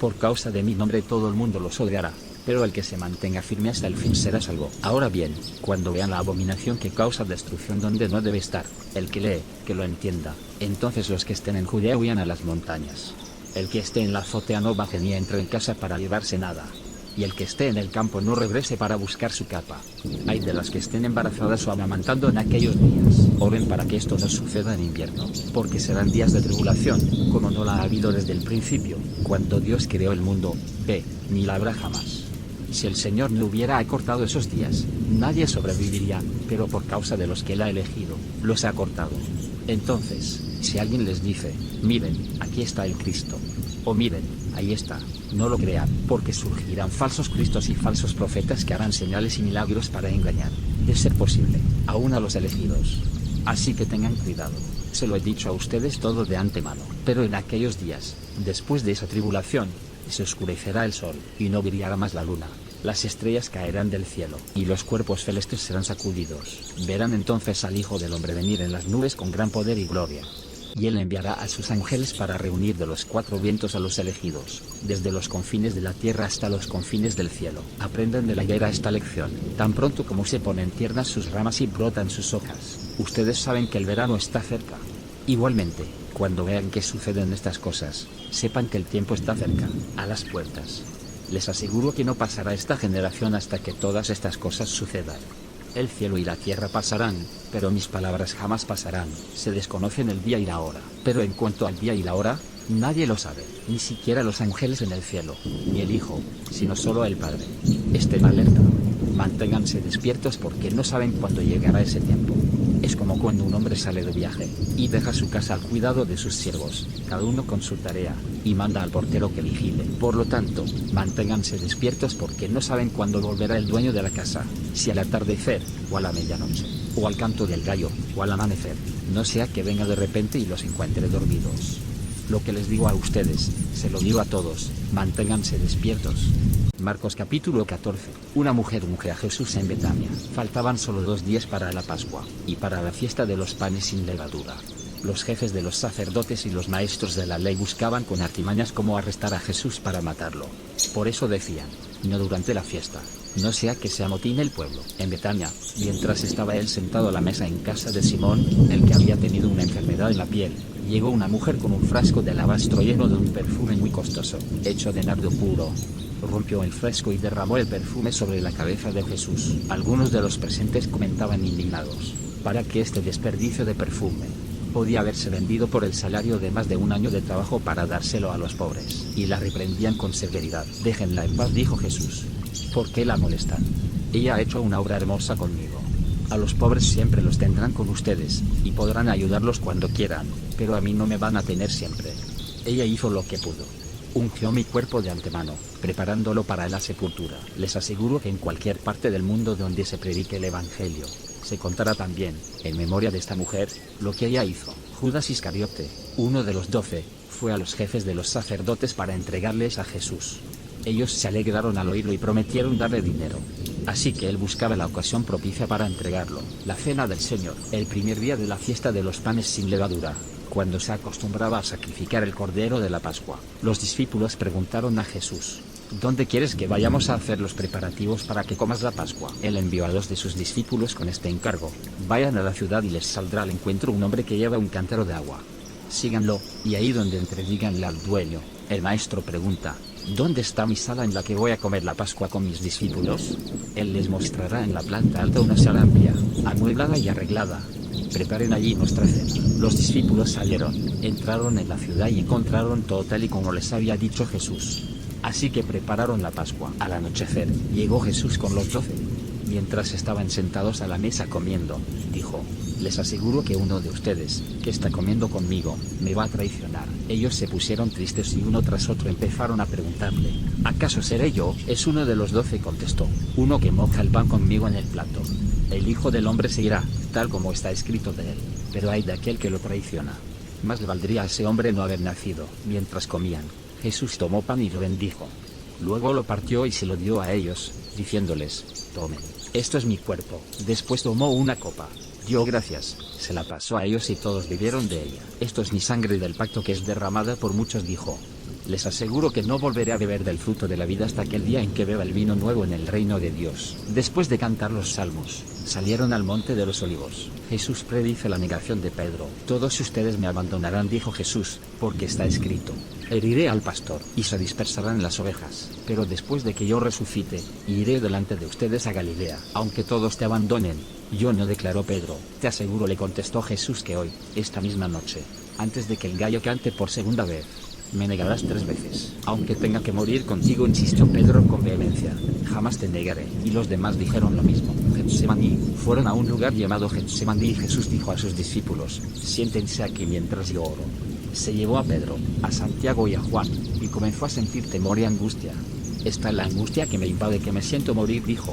Por causa de mi nombre todo el mundo los odiará, pero el que se mantenga firme hasta el fin será salvo. Ahora bien, cuando vean la abominación que causa destrucción donde no debe estar, el que lee, que lo entienda. Entonces los que estén en Judea huyan a las montañas. El que esté en la azotea no baje ni entre en casa para llevarse nada. Y el que esté en el campo no regrese para buscar su capa. Ay de las que estén embarazadas o amamantando en aquellos días. Oren para que esto no suceda en invierno, porque serán días de tribulación, como no la ha habido desde el principio, cuando Dios creó el mundo, ni la habrá jamás. Si el Señor no hubiera acortado esos días, nadie sobreviviría, pero por causa de los que Él ha elegido, los ha acortado. Entonces, si alguien les dice, miren, aquí está el Cristo, o miren, ahí está, no lo crean, porque surgirán falsos cristos y falsos profetas que harán señales y milagros para engañar, de ser posible, aún a los elegidos. Así que tengan cuidado. Se lo he dicho a ustedes todo de antemano. Pero en aquellos días, después de esa tribulación, se oscurecerá el sol, y no brillará más la luna. Las estrellas caerán del cielo, y los cuerpos celestes serán sacudidos. Verán entonces al Hijo del Hombre venir en las nubes con gran poder y gloria. Y Él enviará a sus ángeles para reunir de los cuatro vientos a los elegidos, desde los confines de la tierra hasta los confines del cielo. Aprendan de la higuera esta lección. Tan pronto como se ponen tiernas sus ramas y brotan sus hojas, ustedes saben que el verano está cerca. Igualmente, cuando vean que suceden estas cosas, sepan que el tiempo está cerca, a las puertas. Les aseguro que no pasará esta generación hasta que todas estas cosas sucedan. El cielo y la tierra pasarán, pero mis palabras jamás pasarán. Se desconocen el día y la hora. Pero en cuanto al día y la hora, nadie lo sabe, ni siquiera los ángeles en el cielo, ni el Hijo, sino solo el Padre. Estén alerta. Manténganse despiertos porque no saben cuándo llegará ese tiempo. Es como cuando un hombre sale de viaje, y deja su casa al cuidado de sus siervos, cada uno con su tarea, y manda al portero que vigile. Por lo tanto, manténganse despiertos porque no saben cuándo volverá el dueño de la casa, si al atardecer, o a la medianoche, o al canto del gallo, o al amanecer, no sea que venga de repente y los encuentre dormidos. Lo que les digo a ustedes, se lo digo a todos, manténganse despiertos. Marcos capítulo 14. Una mujer unge a Jesús en Betania. Faltaban solo 2 días para la Pascua, y para la fiesta de los panes sin levadura. Los jefes de los sacerdotes y los maestros de la ley buscaban con artimañas cómo arrestar a Jesús para matarlo. Por eso decían, no durante la fiesta, no sea que se amotine el pueblo. En Betania, mientras estaba él sentado a la mesa en casa de Simón, el que había tenido una enfermedad en la piel, llegó una mujer con un frasco de alabastro lleno de un perfume muy costoso, hecho de nardo puro. Rompió el frasco y derramó el perfume sobre la cabeza de Jesús. Algunos de los presentes comentaban indignados, ¿para qué este desperdicio de perfume? Podía haberse vendido por el salario de más de 1 año de trabajo para dárselo a los pobres. Y la reprendían con severidad. Déjenla en paz, dijo Jesús. ¿Por qué la molestan? Ella ha hecho una obra hermosa conmigo. A los pobres siempre los tendrán con ustedes, y podrán ayudarlos cuando quieran, pero a mí no me van a tener siempre. Ella hizo lo que pudo. Ungió mi cuerpo de antemano, preparándolo para la sepultura. Les aseguro que en cualquier parte del mundo donde se predique el Evangelio, se contará también, en memoria de esta mujer, lo que ella hizo. Judas Iscariote, uno de los 12, fue a los jefes de los sacerdotes para entregarles a Jesús. Ellos se alegraron al oírlo y prometieron darle dinero. Así que él buscaba la ocasión propicia para entregarlo. La cena del Señor, el primer día de la fiesta de los panes sin levadura, cuando se acostumbraba a sacrificar el cordero de la Pascua, los discípulos preguntaron a Jesús, ¿dónde quieres que vayamos a hacer los preparativos para que comas la Pascua? Él envió a 2 de sus discípulos con este encargo, vayan a la ciudad y les saldrá al encuentro un hombre que lleva un cántaro de agua. Síganlo, y ahí donde entredíganle al dueño, el maestro pregunta, ¿dónde está mi sala en la que voy a comer la Pascua con mis discípulos? Él les mostrará en la planta alta una sala amplia, amueblada y arreglada. Preparen allí nuestra cena. Los discípulos salieron, entraron en la ciudad y encontraron todo tal y como les había dicho Jesús. Así que prepararon la Pascua. Al anochecer, llegó Jesús con los 12. Mientras estaban sentados a la mesa comiendo, dijo, Les aseguro que uno de ustedes, que está comiendo conmigo, me va a traicionar. Ellos se pusieron tristes y uno tras otro empezaron a preguntarle: ¿acaso seré yo? Es uno de los 12, contestó, uno que moja el pan conmigo en el plato. El Hijo del Hombre se irá, tal como está escrito de él, pero hay de aquel que lo traiciona. Más le valdría a ese hombre no haber nacido. Mientras comían, Jesús tomó pan y lo bendijo. Luego lo partió y se lo dio a ellos, diciéndoles: tomen, esto es mi cuerpo. Después tomó una copa, dio gracias, se la pasó a ellos y todos bebieron de ella. Esto es mi sangre del pacto que es derramada por muchos, dijo. Les aseguro que no volveré a beber del fruto de la vida hasta aquel día en que beba el vino nuevo en el reino de Dios. Después de cantar los salmos, salieron al monte de los olivos. Jesús predice la negación de Pedro. Todos ustedes me abandonarán, dijo Jesús, porque está escrito: heriré al pastor, y se dispersarán las ovejas. Pero después de que yo resucite, iré delante de ustedes a Galilea. Aunque todos te abandonen, yo no, declaró Pedro. Te aseguro, le contestó Jesús, que hoy, esta misma noche, antes de que el gallo cante por segunda vez, me negarás 3 veces. Aunque tenga que morir contigo, insistió Pedro con vehemencia, jamás te negaré. Y los demás dijeron lo mismo. Getsemaní. Fueron a un lugar llamado Getsemaní y Jesús dijo a sus discípulos: siéntense aquí mientras yo oro. Se llevó a Pedro, a Santiago y a Juan, y comenzó a sentir temor y angustia. Esta es la angustia que me invade, que me siento morir, dijo.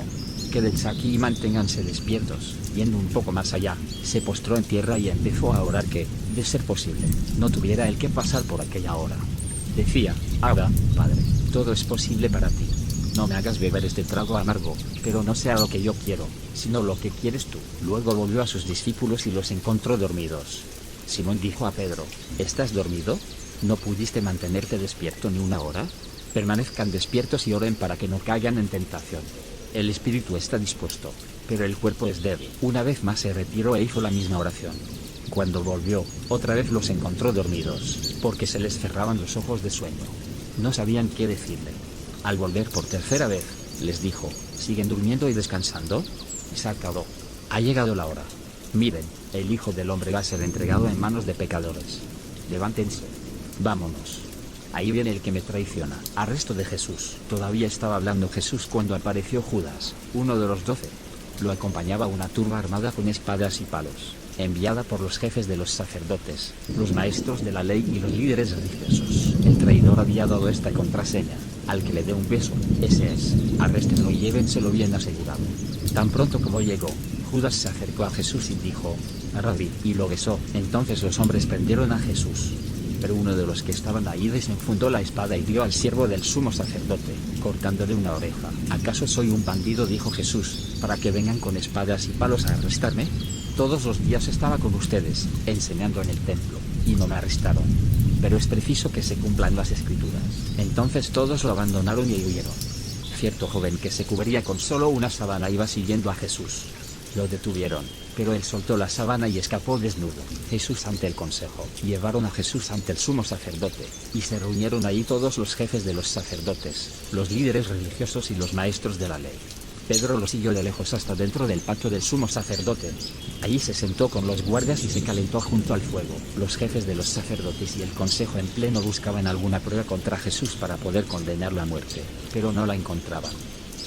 Quédense aquí y manténganse despiertos. Yendo un poco más allá, se postró en tierra y empezó a orar que, de ser posible, no tuviera él que pasar por aquella hora. Decía: Abba, Padre, todo es posible para ti. No me hagas beber este trago amargo, pero no sea lo que yo quiero, sino lo que quieres tú. Luego volvió a sus discípulos y los encontró dormidos. Simón dijo a Pedro: ¿estás dormido? ¿No pudiste mantenerte despierto ni una hora? Permanezcan despiertos y oren para que no caigan en tentación. El espíritu está dispuesto, pero el cuerpo es débil. Una vez más se retiró e hizo la misma oración. Cuando volvió, otra vez los encontró dormidos, porque se les cerraban los ojos de sueño. No sabían qué decirle. Al volver por tercera vez, les dijo: ¿siguen durmiendo y descansando? Se acabó. Ha llegado la hora. Miren, el Hijo del Hombre va a ser entregado en manos de pecadores. Levántense. Vámonos. Ahí viene el que me traiciona. Arresto de Jesús. Todavía estaba hablando Jesús cuando apareció Judas, uno de los 12. Lo acompañaba una turba armada con espadas y palos, enviada por los jefes de los sacerdotes, los maestros de la ley y los líderes religiosos. El traidor había dado esta contraseña: al que le dé un beso, ese es. Arréstenlo y llévenselo bien asegurado. Tan pronto como llegó, Judas se acercó a Jesús y dijo: Rabí, y lo besó. Entonces los hombres prendieron a Jesús. Pero uno de los que estaban ahí desenfundó la espada y dio al siervo del sumo sacerdote, cortándole una oreja. ¿Acaso soy un bandido?, dijo Jesús, para que vengan con espadas y palos a arrestarme. Todos los días estaba con ustedes, enseñando en el templo, y no me arrestaron. Pero es preciso que se cumplan las escrituras. Entonces todos lo abandonaron y huyeron. Cierto joven que se cubría con solo una sábana iba siguiendo a Jesús. Lo detuvieron, pero él soltó la sábana y escapó desnudo. Jesús ante el consejo. Llevaron a Jesús ante el sumo sacerdote, y se reunieron ahí todos los jefes de los sacerdotes, los líderes religiosos y los maestros de la ley. Pedro lo siguió de lejos hasta dentro del patio del sumo sacerdote. Allí se sentó con los guardias y se calentó junto al fuego. Los jefes de los sacerdotes y el consejo en pleno buscaban alguna prueba contra Jesús para poder condenarlo a muerte, pero no la encontraban.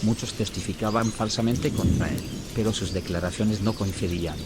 Muchos testificaban falsamente contra él, pero sus declaraciones no coincidían.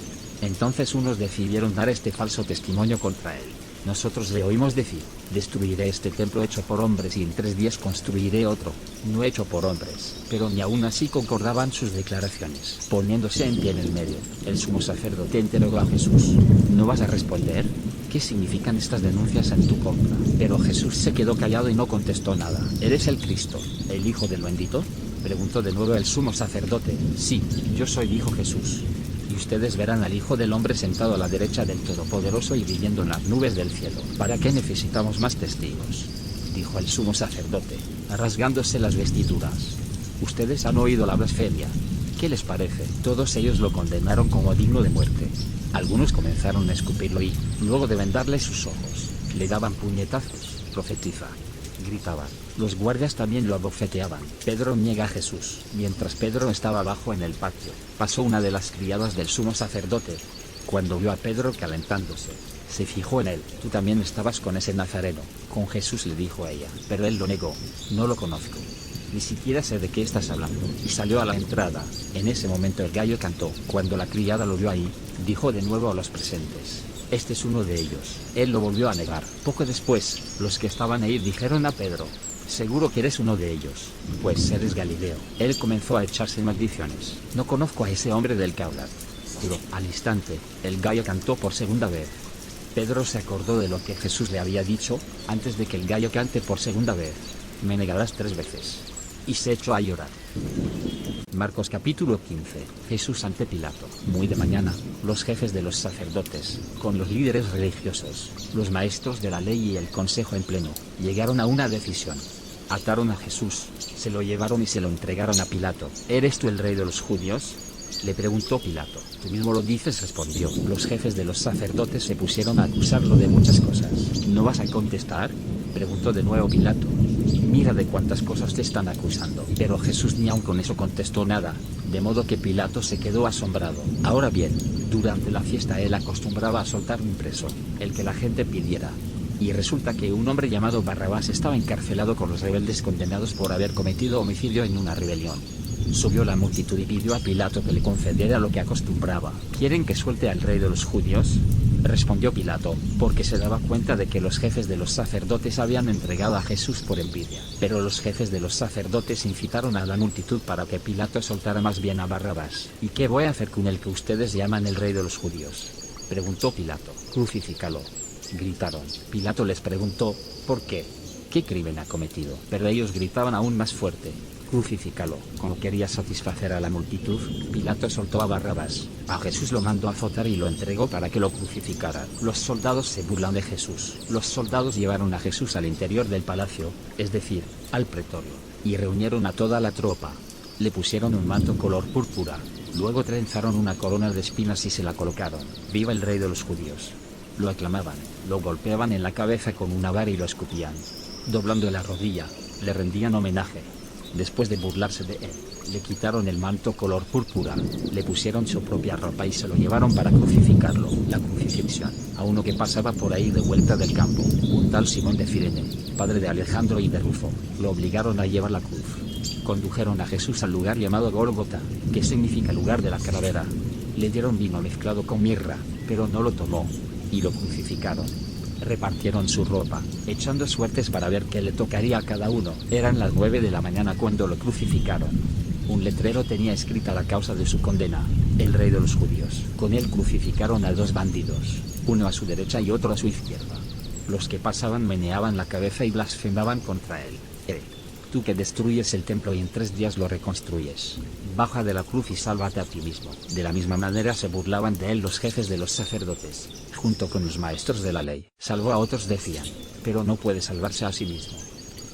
Entonces unos decidieron dar este falso testimonio contra él. Nosotros le oímos decir: destruiré este templo hecho por hombres y en 3 días construiré otro, no hecho por hombres. Pero ni aún así concordaban sus declaraciones. Poniéndose en pie en el medio, el sumo sacerdote interrogó a Jesús: ¿no vas a responder? ¿Qué significan estas denuncias en tu contra? Pero Jesús se quedó callado y no contestó nada. ¿Eres el Cristo, el Hijo del Bendito?, preguntó de nuevo el sumo sacerdote. Sí, yo soy, dijo Jesús. Y ustedes verán al Hijo del Hombre sentado a la derecha del Todopoderoso y viniendo en las nubes del cielo. ¿Para qué necesitamos más testigos?, dijo el sumo sacerdote, rasgándose las vestiduras. Ustedes han oído la blasfemia. ¿Qué les parece? Todos ellos lo condenaron como digno de muerte. Algunos comenzaron a escupirlo y, luego de vendarle sus ojos, le daban puñetazos. Profetiza, gritaban. Los guardias también lo abofeteaban. Pedro niega a Jesús. Mientras Pedro estaba abajo en el patio, pasó una de las criadas del sumo sacerdote. Cuando vio a Pedro calentándose, se fijó en él. Tú también estabas con ese nazareno. Con Jesús, le dijo ella. Pero él lo negó. No lo conozco. ni siquiera sé de qué estás hablando. Y salió a la entrada. En ese momento el gallo cantó. Cuando la criada lo vio ahí, dijo de nuevo a los presentes: este es uno de ellos. Él lo volvió a negar. Poco después, los que estaban ahí dijeron a Pedro: seguro que eres uno de ellos, pues eres Galileo. Él comenzó a echarse maldiciones. No conozco a ese hombre del que hablar. Juró. Al instante, el gallo cantó por segunda vez. Pedro se acordó de lo que Jesús le había dicho: antes de que el gallo cante por segunda vez, me negarás 3 veces. Y se echó a llorar. Marcos capítulo 15. Jesús ante Pilato. Muy de mañana, los jefes de los sacerdotes, con los líderes religiosos, los maestros de la ley y el consejo en pleno, llegaron a una decisión. Ataron a Jesús, se lo llevaron y se lo entregaron a Pilato. ¿Eres tú el rey de los judíos?, le preguntó Pilato. Tú mismo lo dices, respondió. Los jefes de los sacerdotes se pusieron a acusarlo de muchas cosas. ¿No vas a contestar?, preguntó de nuevo Pilato. Mira de cuántas cosas te están acusando. Pero Jesús ni aun con eso contestó nada, de modo que Pilato se quedó asombrado. Ahora bien, durante la fiesta él acostumbraba a soltar un preso, el que la gente pidiera. Y resulta que un hombre llamado Barrabás estaba encarcelado con los rebeldes condenados por haber cometido homicidio en una rebelión. Subió la multitud y pidió a Pilato que le concediera lo que acostumbraba. ¿Quieren que suelte al rey de los judíos?, respondió Pilato, porque se daba cuenta de que los jefes de los sacerdotes habían entregado a Jesús por envidia. Pero los jefes de los sacerdotes incitaron a la multitud para que Pilato soltara más bien a Barrabás. ¿Y qué voy a hacer con el que ustedes llaman el rey de los judíos?, preguntó Pilato. Crucifícalo, gritaron. Pilato les preguntó: ¿por qué? ¿Qué crimen ha cometido? Pero ellos gritaban aún más fuerte: crucifícalo. Como quería satisfacer a la multitud, Pilato soltó a Barrabás. A Jesús lo mandó azotar y lo entregó para que lo crucificaran. Los soldados se burlan de Jesús. Los soldados llevaron a Jesús al interior del palacio, es decir, al pretorio, y reunieron a toda la tropa. Le pusieron un manto color púrpura, luego trenzaron una corona de espinas y se la colocaron. ¡Viva el rey de los judíos! Lo aclamaban, lo golpeaban en la cabeza con una vara y lo escupían. Doblando la rodilla, le rendían homenaje. Después de burlarse de él, le quitaron el manto color púrpura, le pusieron su propia ropa y se lo llevaron para crucificarlo. La crucifixión. A uno que pasaba por ahí de vuelta del campo, un tal Simón de Cirene, padre de Alejandro y de Rufo, lo obligaron a llevar la cruz. Condujeron a Jesús al lugar llamado Gólgota, que significa lugar de la calavera. Le dieron vino mezclado con mirra, pero no lo tomó, y lo crucificaron. Repartieron su ropa, echando suertes para ver qué le tocaría a cada uno. Eran las 9 de la mañana cuando lo crucificaron. Un letrero tenía escrita la causa de su condena: el rey de los judíos. Con él crucificaron a 2 bandidos, uno a su derecha y otro a su izquierda. Los que pasaban meneaban la cabeza y blasfemaban contra él. Tú que destruyes el templo y en 3 días lo reconstruyes, baja de la cruz y sálvate a ti mismo. De la misma manera se burlaban de él los jefes de los sacerdotes, junto con los maestros de la ley. Salvó a otros, decían, pero no puede salvarse a sí mismo.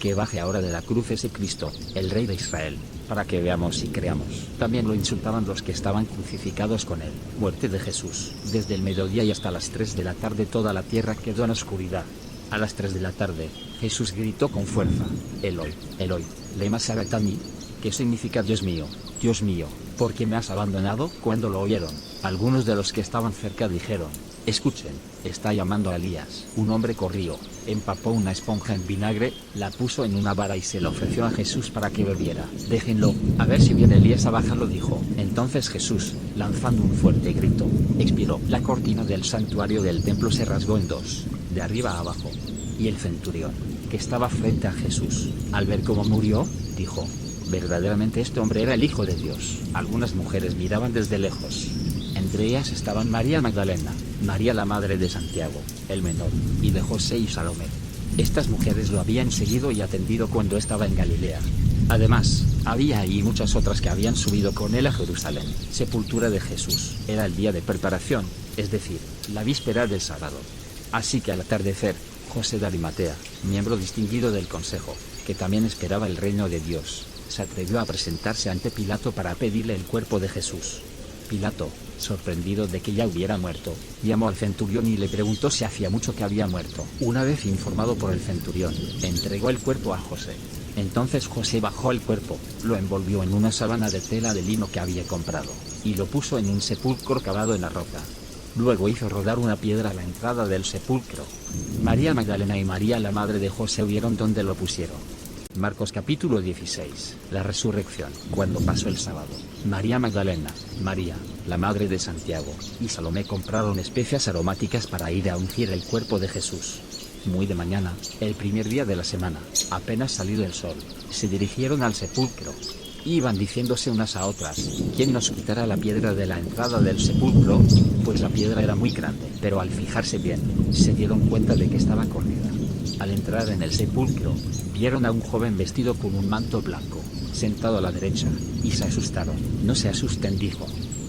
Que baje ahora de la cruz ese Cristo, el Rey de Israel, para que veamos y creamos. También lo insultaban los que estaban crucificados con él. Muerte de Jesús. Desde el mediodía y hasta las 3 de la tarde toda la tierra quedó en oscuridad. A las 3 de la tarde, Jesús gritó con fuerza: Eloi, Eloi, lema sabachthani, que significa Dios mío, ¿por qué me has abandonado? Cuando lo oyeron, algunos de los que estaban cerca dijeron: escuchen, está llamando a Elías. Un hombre corrió, empapó una esponja en vinagre, la puso en una vara y se la ofreció a Jesús para que bebiera. Déjenlo, a ver si viene Elías a bajarlo, dijo. Entonces Jesús, lanzando un fuerte grito, expiró. La cortina del santuario del templo se rasgó en 2, de arriba a abajo. Y el centurión, que estaba frente a Jesús, al ver cómo murió, dijo: verdaderamente este hombre era el Hijo de Dios. Algunas mujeres miraban desde lejos. Entre ellas estaban María Magdalena, María la madre de Santiago, el menor, y de José y Salomé. Estas mujeres lo habían seguido y atendido cuando estaba en Galilea. Además, había allí muchas otras que habían subido con él a Jerusalén. Sepultura de Jesús. Era el día de preparación, es decir, la víspera del sábado. Así que al atardecer, José de Arimatea, miembro distinguido del consejo, que también esperaba el reino de Dios, se atrevió a presentarse ante Pilato para pedirle el cuerpo de Jesús. Pilato, sorprendido de que ya hubiera muerto, llamó al centurión y le preguntó si hacía mucho que había muerto. Una vez informado por el centurión, entregó el cuerpo a José. Entonces José bajó el cuerpo, lo envolvió en una sábana de tela de lino que había comprado, y lo puso en un sepulcro cavado en la roca. Luego hizo rodar una piedra a la entrada del sepulcro. María Magdalena y María la madre de José vieron dónde lo pusieron. Marcos capítulo 16. La resurrección. Cuando pasó el sábado, María Magdalena, María, la madre de Santiago, y Salomé compraron especias aromáticas para ir a ungir el cuerpo de Jesús. Muy de mañana, el primer día de la semana, apenas salido el sol, se dirigieron al sepulcro. Iban diciéndose unas a otras, ¿quién nos quitará la piedra de la entrada del sepulcro? Pues la piedra era muy grande, pero al fijarse bien, se dieron cuenta de que estaba corrida. Al entrar en el sepulcro, vieron a un joven vestido con un manto blanco, sentado a la derecha, y se asustaron. No se asusten, dijo.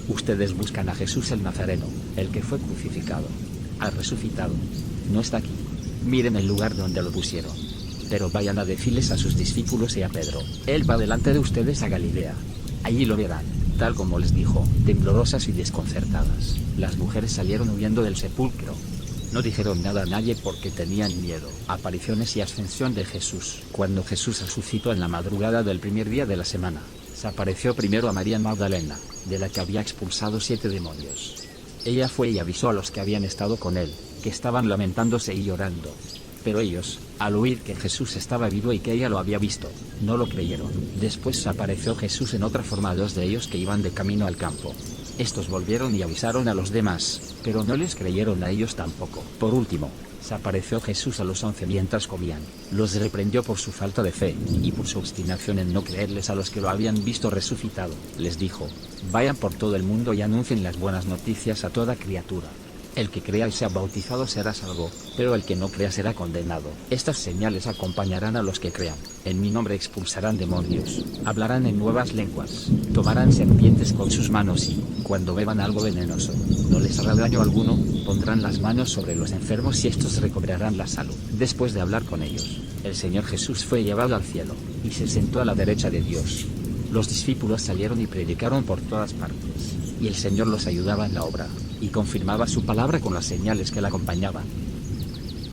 Ustedes buscan a Jesús el Nazareno, el que fue crucificado. Ha resucitado. No está aquí. Miren el lugar donde lo pusieron. Pero vayan a decirles a sus discípulos y a Pedro, Él va delante de ustedes a Galilea. Allí lo verán, tal como les dijo. Temblorosas y desconcertadas, las mujeres salieron huyendo del sepulcro. No dijeron nada a nadie porque tenían miedo. Apariciones y ascensión de Jesús. Cuando Jesús resucitó en la madrugada del primer día de la semana, se apareció primero a María Magdalena, de la que había expulsado 7 demonios. Ella fue y avisó a los que habían estado con él, que estaban lamentándose y llorando. Pero ellos, al oír que Jesús estaba vivo y que ella lo había visto, no lo creyeron. Después se apareció Jesús en otra forma a 2 de ellos que iban de camino al campo. Estos volvieron y avisaron a los demás, pero no les creyeron a ellos tampoco. Por último, se apareció Jesús a los 11 mientras comían. Los reprendió por su falta de fe, y por su obstinación en no creerles a los que lo habían visto resucitado. Les dijo, vayan por todo el mundo y anuncien las buenas noticias a toda criatura. El que crea y sea bautizado será salvo, pero el que no crea será condenado. Estas señales acompañarán a los que crean. En mi nombre expulsarán demonios, hablarán en nuevas lenguas, tomarán serpientes con sus manos y, cuando beban algo venenoso, no les hará daño alguno, pondrán las manos sobre los enfermos y estos recobrarán la salud. Después de hablar con ellos, el Señor Jesús fue llevado al cielo, y se sentó a la derecha de Dios. Los discípulos salieron y predicaron por todas partes, y el Señor los ayudaba en la obra, y confirmaba su palabra con las señales que la acompañaban.